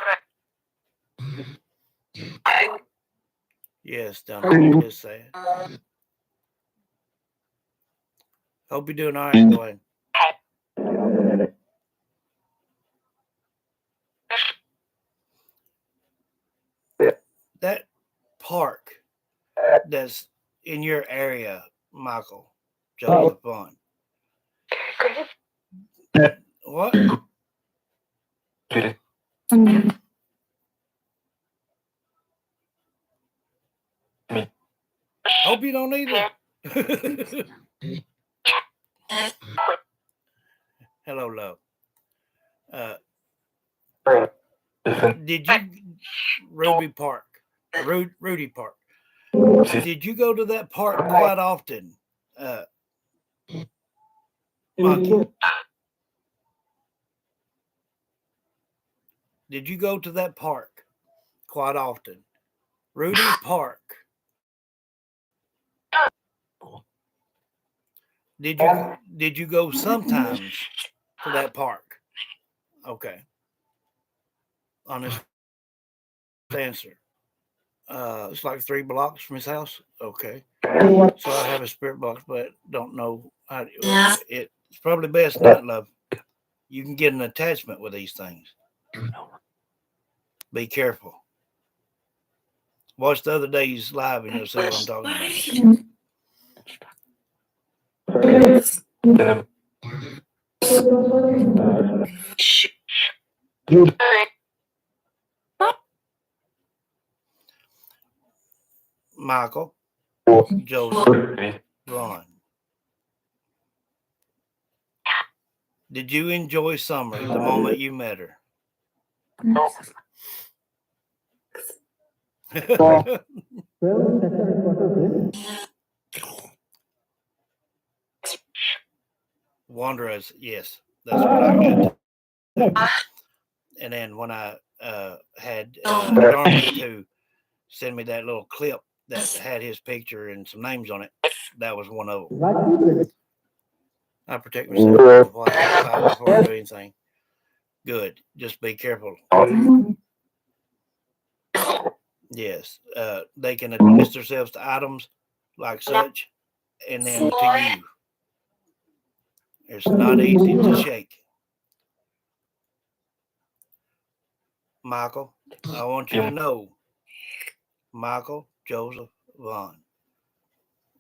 Yes, done. Just say it. Hope you're doing all right. Go ahead. That park that's in your area, Michael Joseph Vaughn. What? Hope you don't either. Hello, love. Did you Rudy Park? Rudy Park. Did you go to that park quite often? Monkey. Did you go to that park quite often? Rudy Park. Did you go sometimes to that park? Okay. Honest answer. It's like 3 blocks from his house. Okay. So I have a spirit box, but don't know how to, it's probably best not, love. You can get an attachment with these things. Be careful. Watch the other day's live and you'll see what I'm talking about. Michael Joseph Vaughn. Did you enjoy Summer the moment you met her? Wanderers, yes, that's what I got. And then when I had Darby to send me that little clip that had his picture and some names on it, that was one of them. I protect myself before I do anything. Good. Just be careful. Yes. They can attach themselves to items like such and then to you. It's not easy to shake. Michael, I want you to know, Michael Joseph Vaughn,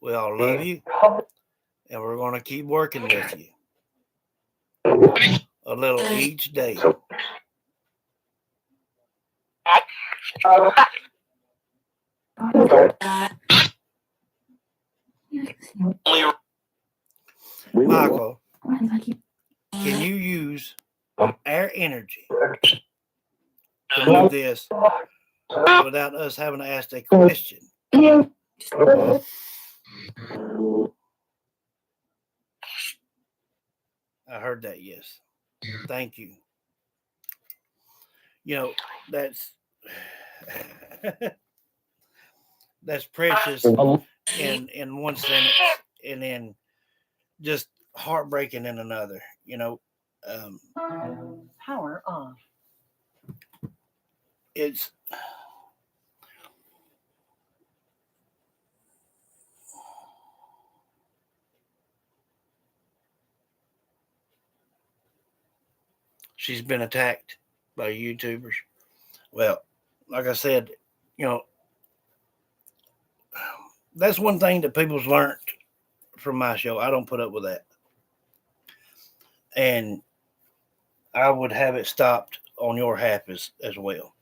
we all love you, and we're going to keep working with you a little each day. Michael, can you use our energy to move this without us having to ask a question? I heard that, yes. Thank you. You know, that's that's precious in one sentence, and then just heartbreaking in another. Power off. It's she's been attacked by YouTubers. Well, like I said, you know, that's one thing that people's learned from my show. I don't put up with that. And I would have it stopped on your half as well.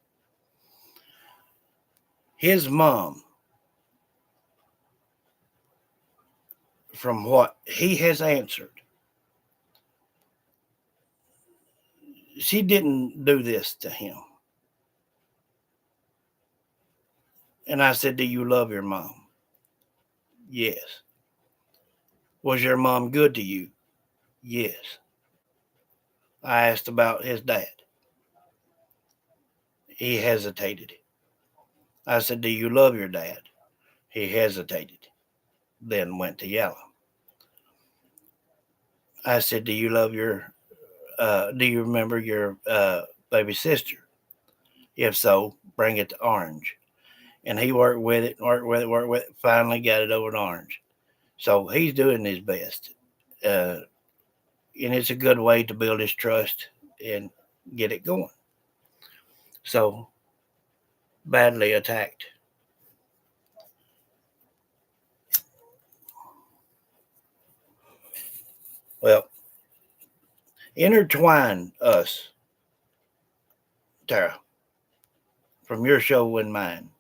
His mom, from what he has answered, she didn't do this to him. And I said, do you love your mom? Yes. Was your mom good to you? Yes. I asked about his dad. He hesitated. I said, do you love your dad? He hesitated, then went to yellow. I said, do you remember your baby sister? If so, bring it to orange. And he worked with it, finally got it over to orange. So he's doing his best. And it's a good way to build his trust and get it going. So, badly attacked. Well, intertwine us, Tara, from your show and mine.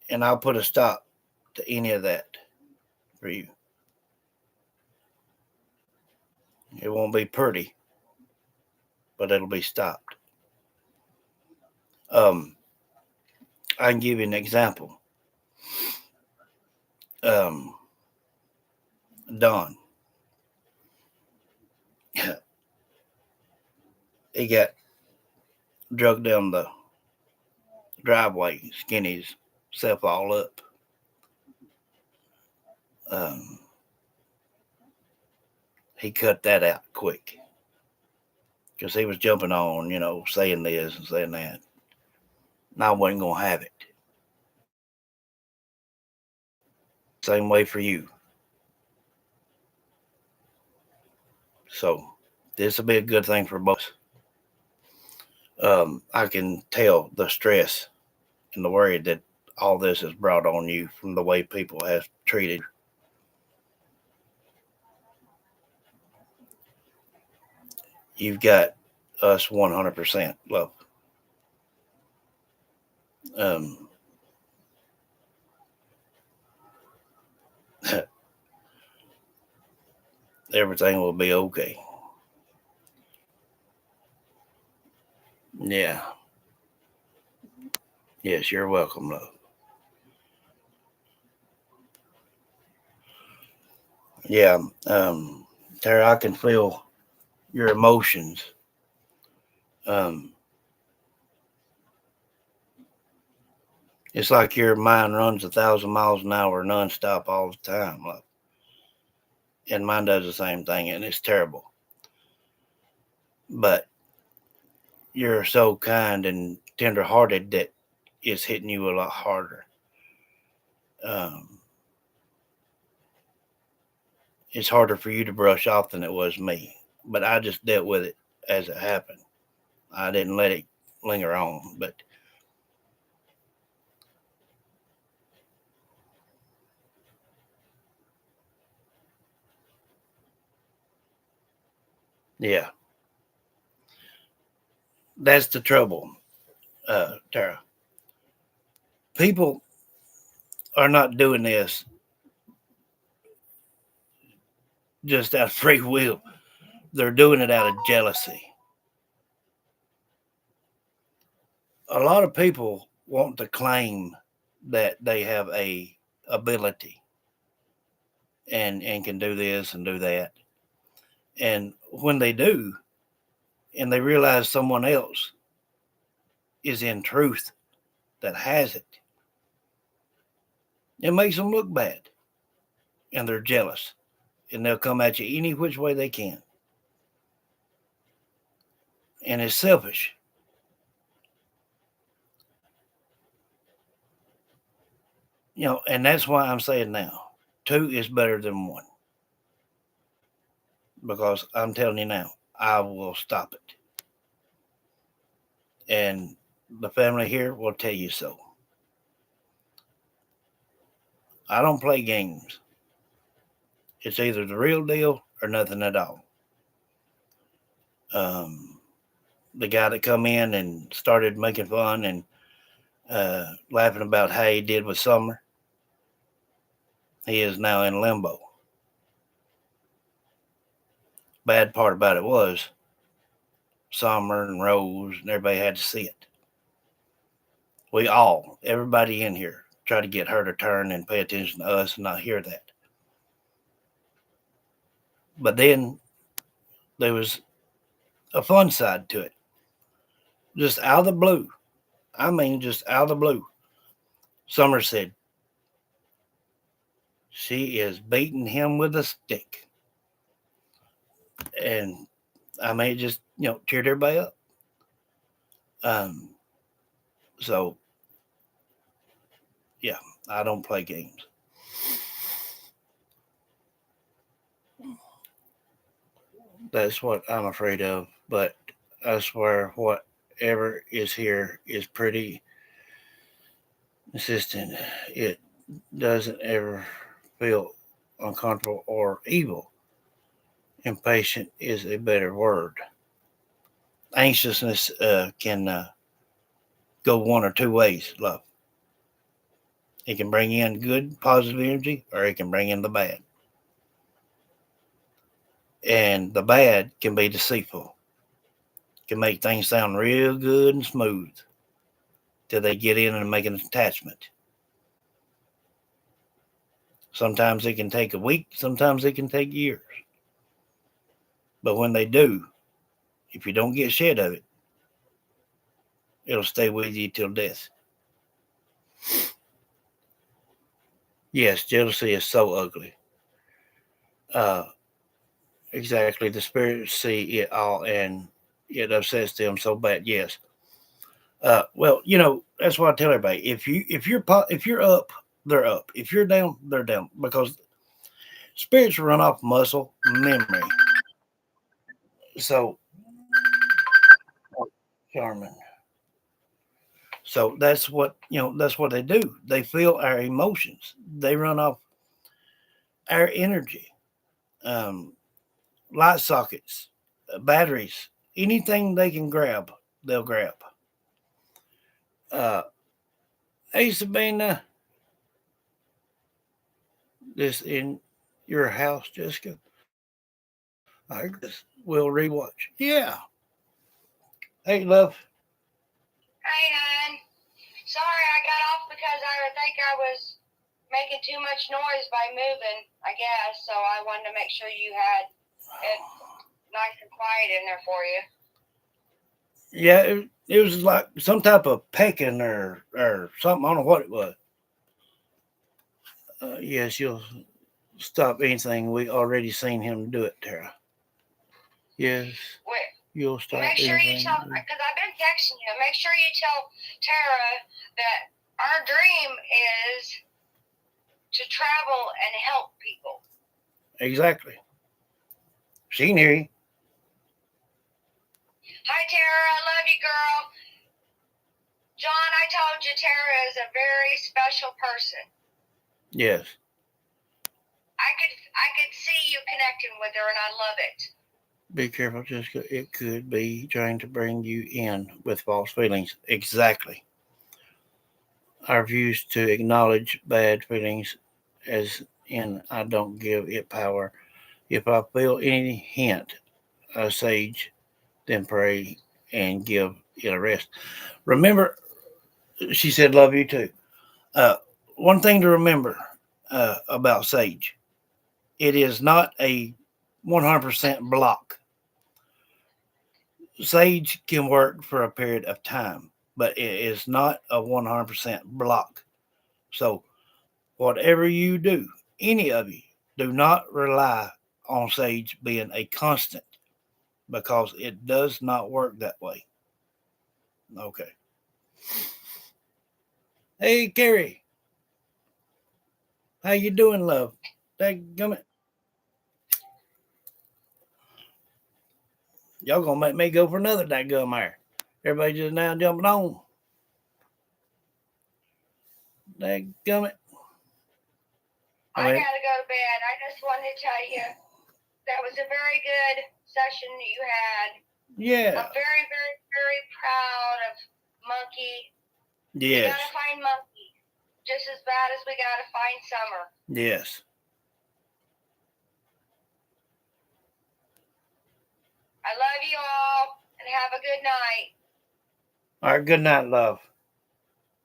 And I'll put a stop to any of that for you. It won't be pretty, but it'll be stopped. I can give you an example. Don. He got drugged down the driveway, skinny himself all up. He cut that out quick because he was jumping on, saying this and saying that. And I wasn't going to have it. Same way for you. So this will be a good thing for both. I can tell the stress and the worry that all this has brought on you from the way people have treated you. You've got us 100% love. Everything will be okay. Yeah. Yes, you're welcome, love. Yeah. Tara, I can feel your emotions. It's like your mind runs 1,000 miles an hour nonstop all the time, love. And mine does the same thing, and it's terrible. But you're so kind and tender-hearted that it's hitting you a lot harder. It's harder for you to brush off than it was me. But I just dealt with it as it happened. I didn't let it linger on, but yeah, that's the trouble, Tara. People are not doing this just out of free will. They're doing it out of jealousy. A lot of people want to claim that they have a ability and can do this and do that. And when they do, and they realize someone else is in truth that has it, it makes them look bad and they're jealous and they'll come at you any which way they can. And it's selfish. And that's why I'm saying now two is better than one because I'm telling you now, I will stop it. And the family here will tell you so. I don't play games. It's either the real deal or nothing at all. Um, the guy that come in and started making fun and laughing about how he did with Summer, he is now in limbo. Bad part about it was Summer and Rose and everybody had to see it. Everybody in here, try to get her to turn and pay attention to us and not hear that. But then there was a fun side to it. Just out of the blue. I mean, just out of the blue. Summer said, she is beating him with a stick. And I mean, it just, cheered everybody up. Um, so, yeah, I don't play games. That's what I'm afraid of. But I swear, whatever is here is pretty consistent. It doesn't ever feel uncomfortable or evil. Impatient is a better word. Anxiousness can go one or two ways, love. It can bring in good, positive energy, or it can bring in the bad. And the bad can be deceitful, can make things sound real good and smooth till they get in and make an attachment. Sometimes it can take a week, sometimes it can take years. But when they do, if you don't get shed of it, it'll stay with you till death. Yes, jealousy is so ugly. Uh, exactly. The spirits see it all and it upsets them so bad. Yes. Well, that's what I tell everybody. If you're up, they're up. If you're down, they're down. Because spirits run off muscle memory. So, Charmin. So that's what they do. They feel our emotions. They run off our energy. Um, Light sockets, batteries, anything they can grab, they'll grab. Uh, hey Sabina, this in your house, Jessica? I guess we'll rewatch. Yeah. Hey, love. Hey, hon. Sorry I got off because I think I was making too much noise by moving, I guess. So I wanted to make sure you had it nice and quiet in there for you. Yeah, it was like some type of pecking or something. I don't know what it was. Yes, you'll stop anything. We already seen him do it, Tara. Yes, Wait, you'll stop make sure you anything. tell, because I've been texting you, make sure you tell Tara that our dream is to travel and help people. Exactly. She can hear you. Hi, Tara. I love you, girl. John, I told you Tara is a very special person. Yes. I could see you connecting with her, and I love it. Be careful, Jessica. It could be trying to bring you in with false feelings. Exactly. I refuse to acknowledge bad feelings as in I don't give it power. If I feel any hint of sage, then pray and give it a rest. Remember, she said, love you too. Uh, One thing to remember about sage, it is not a 100% block. Sage can work for a period of time, but it is not a 100% block. So, whatever you do, any of you, do not rely on sage being a constant because it does not work that way. Okay. Hey, Carrie, how you doing, love? Dadgummit. Y'all gonna make me go for another dadgum there. Everybody just now jumping on. Dadgummit. I gotta go to bed. I just wanted to tell you that was a very good session that you had. Yeah. I'm very, very, very proud of Monkey. Yes. We gotta find Monkey just as bad as we gotta find Summer. Yes. I love you all and have a good night. All right. Good night, love.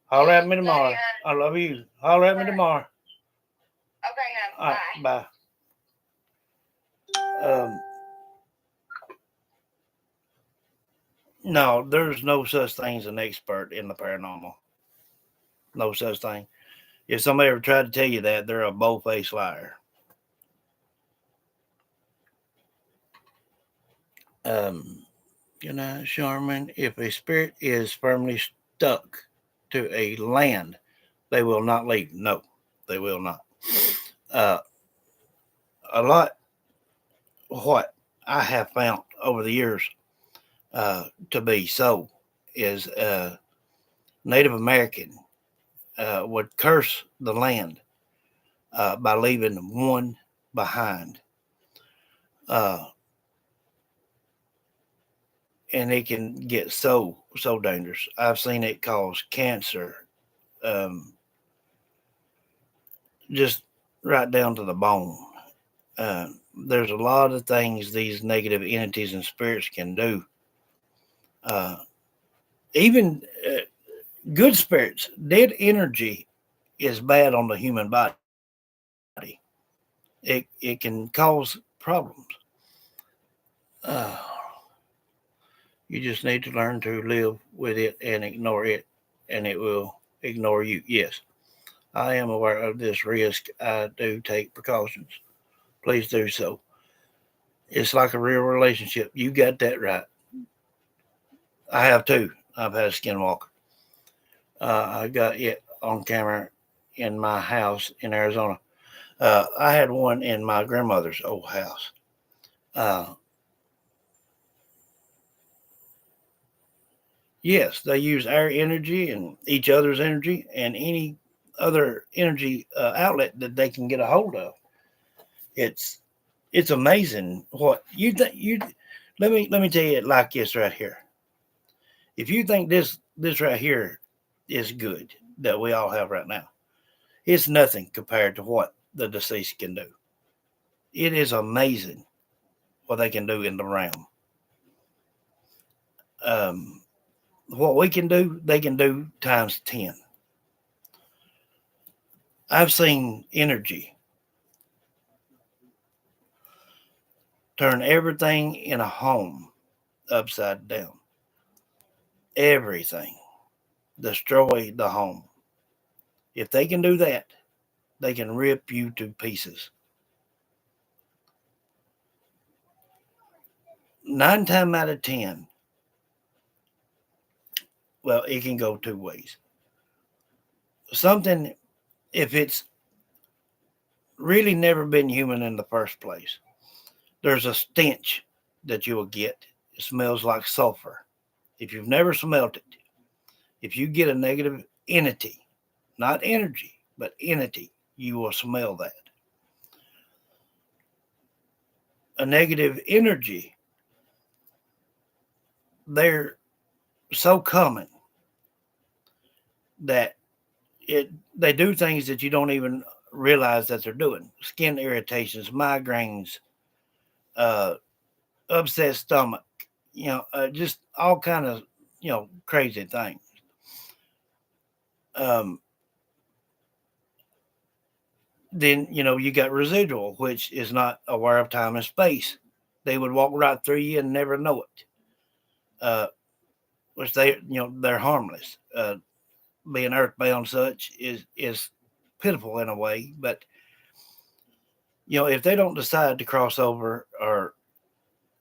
Holler at me tomorrow. I love you. Holler at me tomorrow. Okay, hon. All right, bye. No, there's no such thing as an expert in the paranormal. No such thing. If somebody ever tried to tell you that, they're a bold-faced liar. Sharman, if a spirit is firmly stuck to a land, they will not leave. No, they will not. Uh, a lot, what I have found over the years to be so is Native American would curse the land by leaving one behind. Uh, and it can get so dangerous. I've seen it cause cancer, just right down to the bone. There's a lot of things these negative entities and spirits can do. Uh, Even good spirits, dead energy is bad on the human body. It can cause problems. Uh, you just need to learn to live with it and ignore it, and it will ignore you. Yes, I am aware of this risk. I do take precautions. Please do so. It's like a real relationship. You got that right. I have too. I've had a skinwalker. I got it on camera in my house in Arizona. I had one in my grandmother's old house. Uh, yes, they use our energy and each other's energy and any other energy outlet that they can get a hold of. It's it's amazing what you think. You let me tell you it like this right here. If you think this right here is good that we all have right now, it's nothing compared to what the deceased can do. It is amazing what they can do in the realm. Um, what we can do, they can do times 10. I've seen energy turn everything in a home upside down. Everything. Destroy the home. If they can do that, they can rip you to pieces. 9 times out of 10, well, it can go two ways. Something, if it's really never been human in the first place, there's a stench that you will get It smells like sulfur. If you've never smelt it, if you get a negative entity, not energy, but entity, you will smell that. A negative energy, they're so common that they do things that you don't even realize that they're doing. Skin irritations, migraines, uh, upset stomach, just all kind of crazy things. Um, then you got residual, which is not aware of time and space. They would walk right through you and never know it. Which they're harmless. Being earthbound such is pitiful in a way, but if they don't decide to cross over, or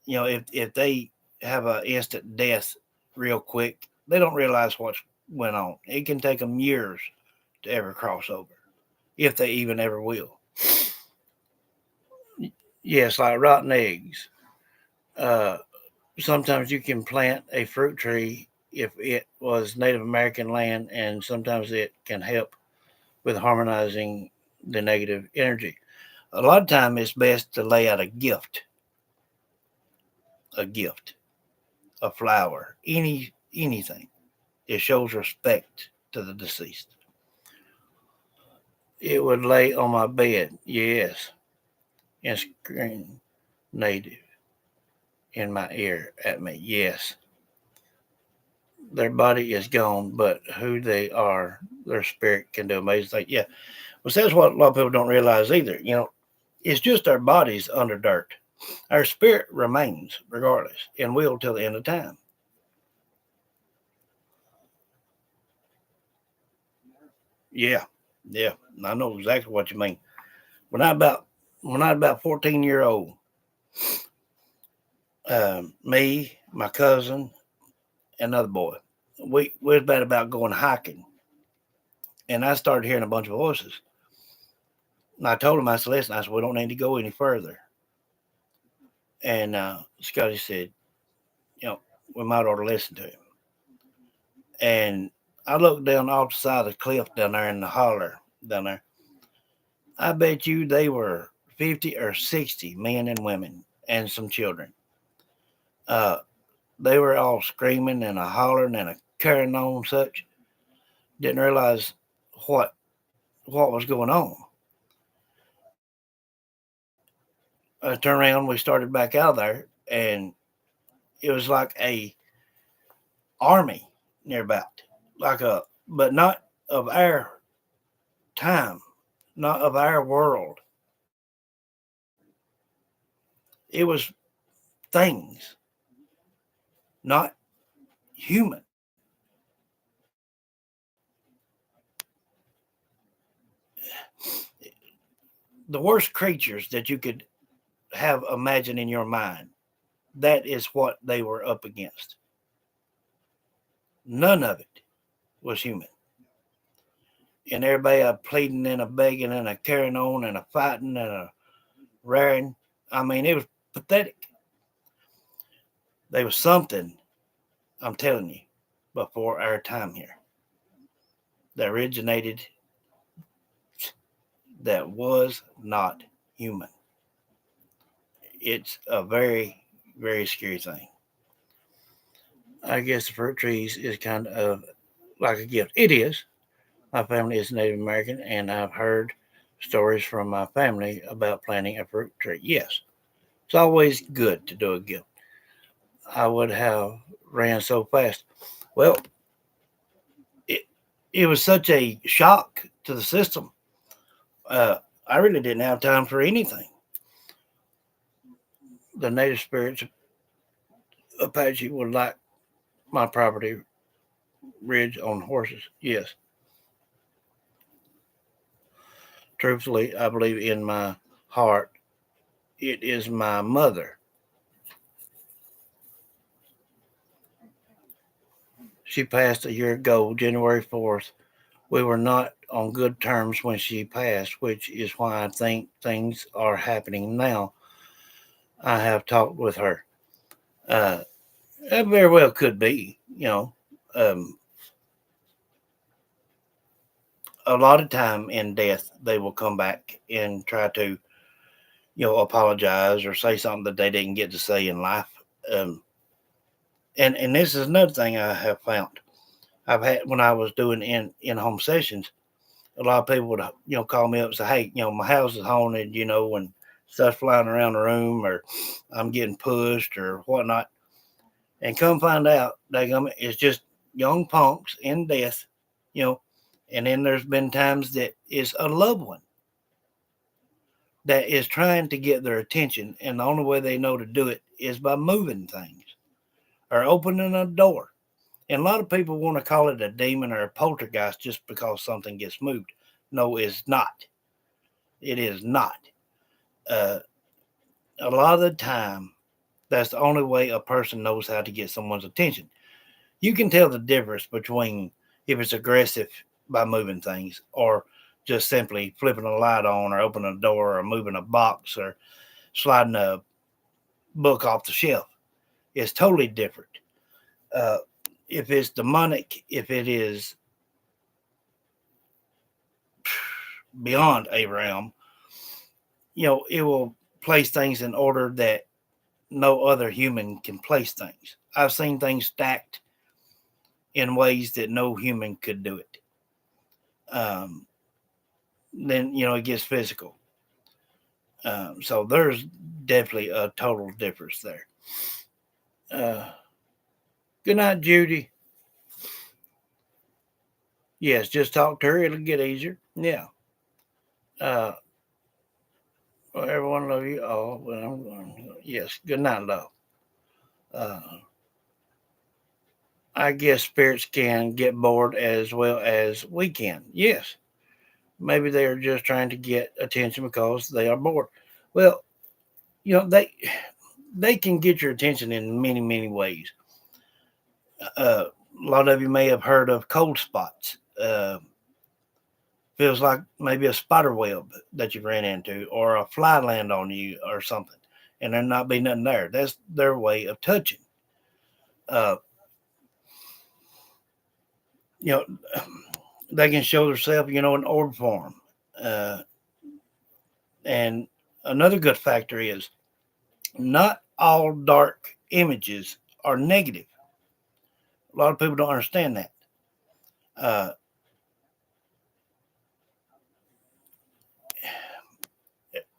if they have an instant death real quick, they don't realize what's went on. It can take them years to ever cross over, if they even ever will. Yes, like rotten eggs. Uh, Sometimes you can plant a fruit tree if it was Native American land, and sometimes it can help with harmonizing the negative energy. A lot of time, it's best to lay out a gift, a flower, anything. It shows respect to the deceased. It would lay on my bed, yes, and scream native in my ear at me, yes. Their body is gone, but who they are, their spirit can do amazing things. Yeah, well, that's what a lot of people don't realize either. It's just our bodies under dirt. Our spirit remains regardless and will till the end of time. Yeah, yeah, I know exactly what you mean. When I about when I was about 14-year old, me, my cousin, another boy, we was about going hiking, and I started hearing a bunch of voices. And I told him, I said, listen, I said, we don't need to go any further. And Scotty said, you know, we might ought to listen to him. And I looked down off the side of the cliff down there in the holler down there. I bet you they were 50 or 60 men and women and some children. Uh, they were all screaming and a hollering and a carrying on such. Didn't realize what what was going on. I turned around, we started back out of there, and it was like a army nearby, but not of our time, not of our world. It was things, not human. The worst creatures that you could have imagined in your mind. That is what they were up against. None of it was human. And everybody a pleading and a begging and a carrying on and a fighting and a raring. I mean, it was pathetic. There was something, I'm telling you, before our time here that originated that was not human. It's a very, very scary thing. I guess the fruit trees is kind of like a gift. It is. My family is Native American, and I've heard stories from my family about planting a fruit tree. Yes, it's always good to do a gift. I would have ran so fast. Well, it, it was such a shock to the system. I really didn't have time for anything. The native spirits Apache would like my property ridge on horses. Yes, truthfully, I believe in my heart it is my mother. She passed a year ago, January 4th. We were not on good terms when she passed, which is why I think things are happening now. I have talked with her. Uh, That very well could be. Um, a lot of time in death, they will come back and try to, apologize or say something that they didn't get to say in life. Um, and this is another thing I have found. I've had when I was doing in home sessions, a lot of people would call me up and say, "Hey, my house is haunted," and stuff flying around the room, or I'm getting pushed or whatnot. And come find out, it's just young punks in death, you know. And then there's been times that it's a loved one that is trying to get their attention, and the only way they know to do it is by moving things or opening a door. And a lot of people want to call it a demon or a poltergeist just because something gets moved. No, it's not. It is not. Uh, a lot of the time, that's the only way a person knows how to get someone's attention. You can tell the difference between if it's aggressive by moving things or just simply flipping a light on or opening a door or moving a box or sliding a book off the shelf. It's totally different. Uh, if it's demonic, if it is beyond a realm, it will place things in order that no other human can place things. I've seen things stacked in ways that no human could do it. Um, then it gets physical. So there's definitely a total difference there. Uh, Good night, Judy. Yes, just talk to her. It'll get easier. Yeah. Uh, well, everyone love you all. But I'm going. Yes. Good night, love. Uh, I guess spirits can get bored as well as we can. Yes. Maybe they are just trying to get attention because they are bored. Well, they can get your attention in many many ways. A lot of you may have heard of cold spots. Feels like maybe a spider web that you ran into, or a fly land on you, or something, and there not be nothing there. That's their way of touching. Uh, you know, they can show themselves, in orb form. Uh, and another good factor is not all dark images are negative. A lot of people don't understand that. Uh,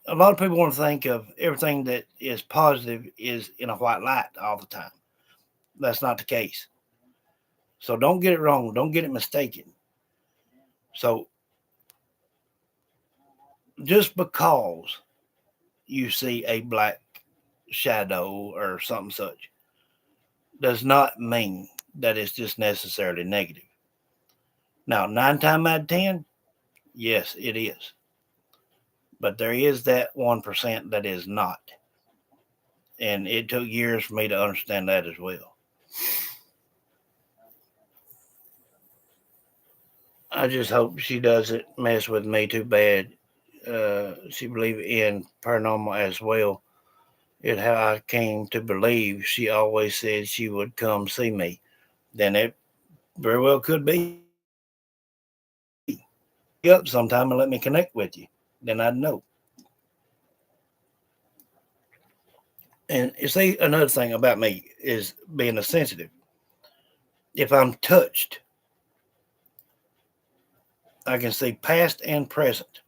a lot of people want to think of everything that is positive is in a white light all the time. That's not the case. So don't get it wrong. Don't get it mistaken. So just because you see a black shadow or something such does not mean that it's just necessarily negative. Now, 9 times out of 10, yes, it is. But there is that 1% that is not. And it took years for me to understand that as well. I just hope she doesn't mess with me too bad. She believed in paranormal as well. It how I came to believe she always said she would come see me. Then it very well could be. Be up sometime and let me connect with you. Then I'd know. And you see, another thing about me is being a sensitive. If I'm touched, I can see past and present.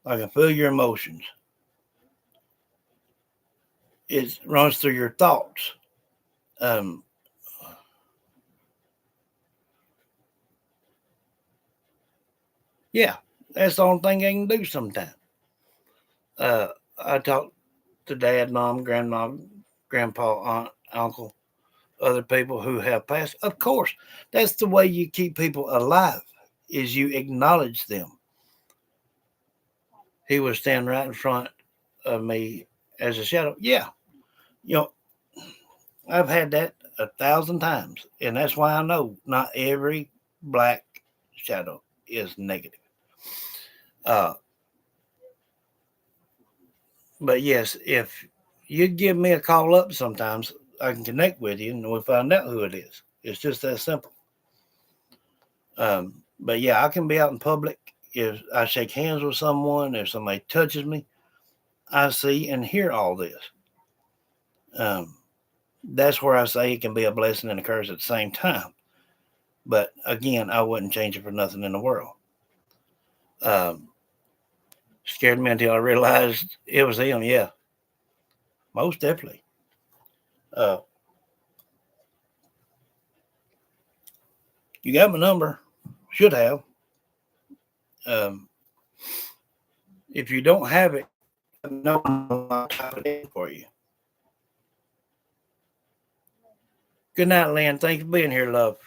I can feel your emotions. It runs through your thoughts. Um, yeah, that's the only thing I can do sometimes. I talk to dad, mom, grandma, grandpa, aunt, uncle, other people who have passed. Of course, that's the way you keep people alive is you acknowledge them. He was standing right in front of me as a shadow. Yeah, you know, I've had that 1,000 times, and that's why I know not every black shadow is negative. Uh, but yes, if you give me a call up sometimes, I can connect with you and we'll find out who it is. It's just that simple. But yeah, I can be out in public. If I shake hands with someone, if somebody touches me, I see and hear all this. Um, that's where I say it can be a blessing and a curse at the same time. But again, I wouldn't change it for nothing in the world. Um, Scared me until I realized it was him. Yeah, most definitely. Uh, you got my number. Should have. Um, if you don't have it, let me know. I'll type it in for you. Good night, Lynn. Thanks for being here, love.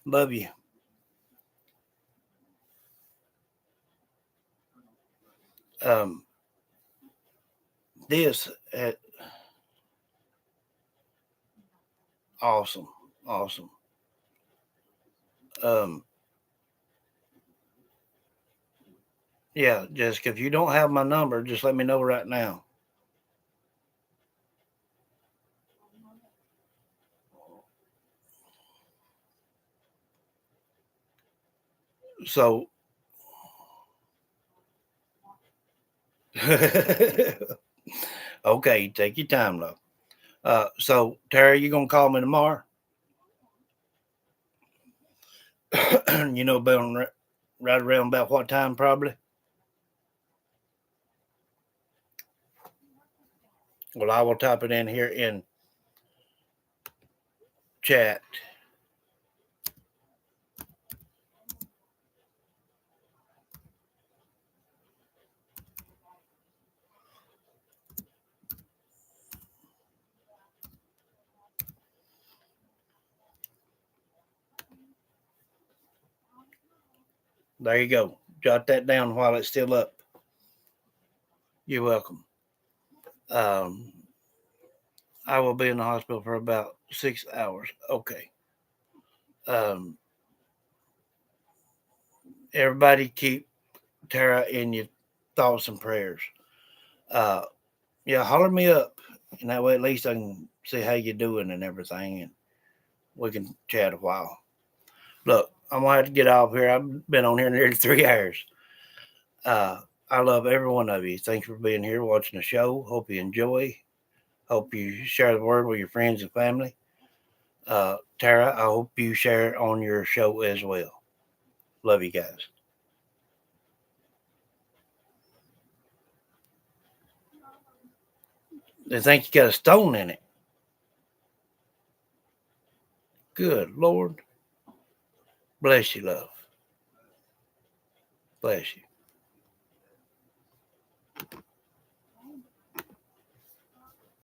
Love you. Um, this awesome, awesome. Um, yeah, Jessica. If you don't have my number, just let me know right now. So, okay, take your time, love. So Terry, you gonna call me tomorrow? You know, about right around about what time, probably. Well, I will type it in here in chat. There you go. Jot that down while it's still up. You're welcome. Um, I will be in the hospital for about 6 hours. Okay. Um, everybody keep Tara in your thoughts and prayers. Uh, yeah, holler me up, and that way at least I can see how you're doing and everything, and we can chat a while. Look, I'm gonna have to get off here. I've been on here nearly 3 hours. Uh, I love every one of you. Thanks for being here, watching the show. Hope you enjoy. Hope you share the word with your friends and family. Tara, I hope you share it on your show as well. Love you guys. They think you got a stone in it. Good Lord. Bless you, love. Bless you.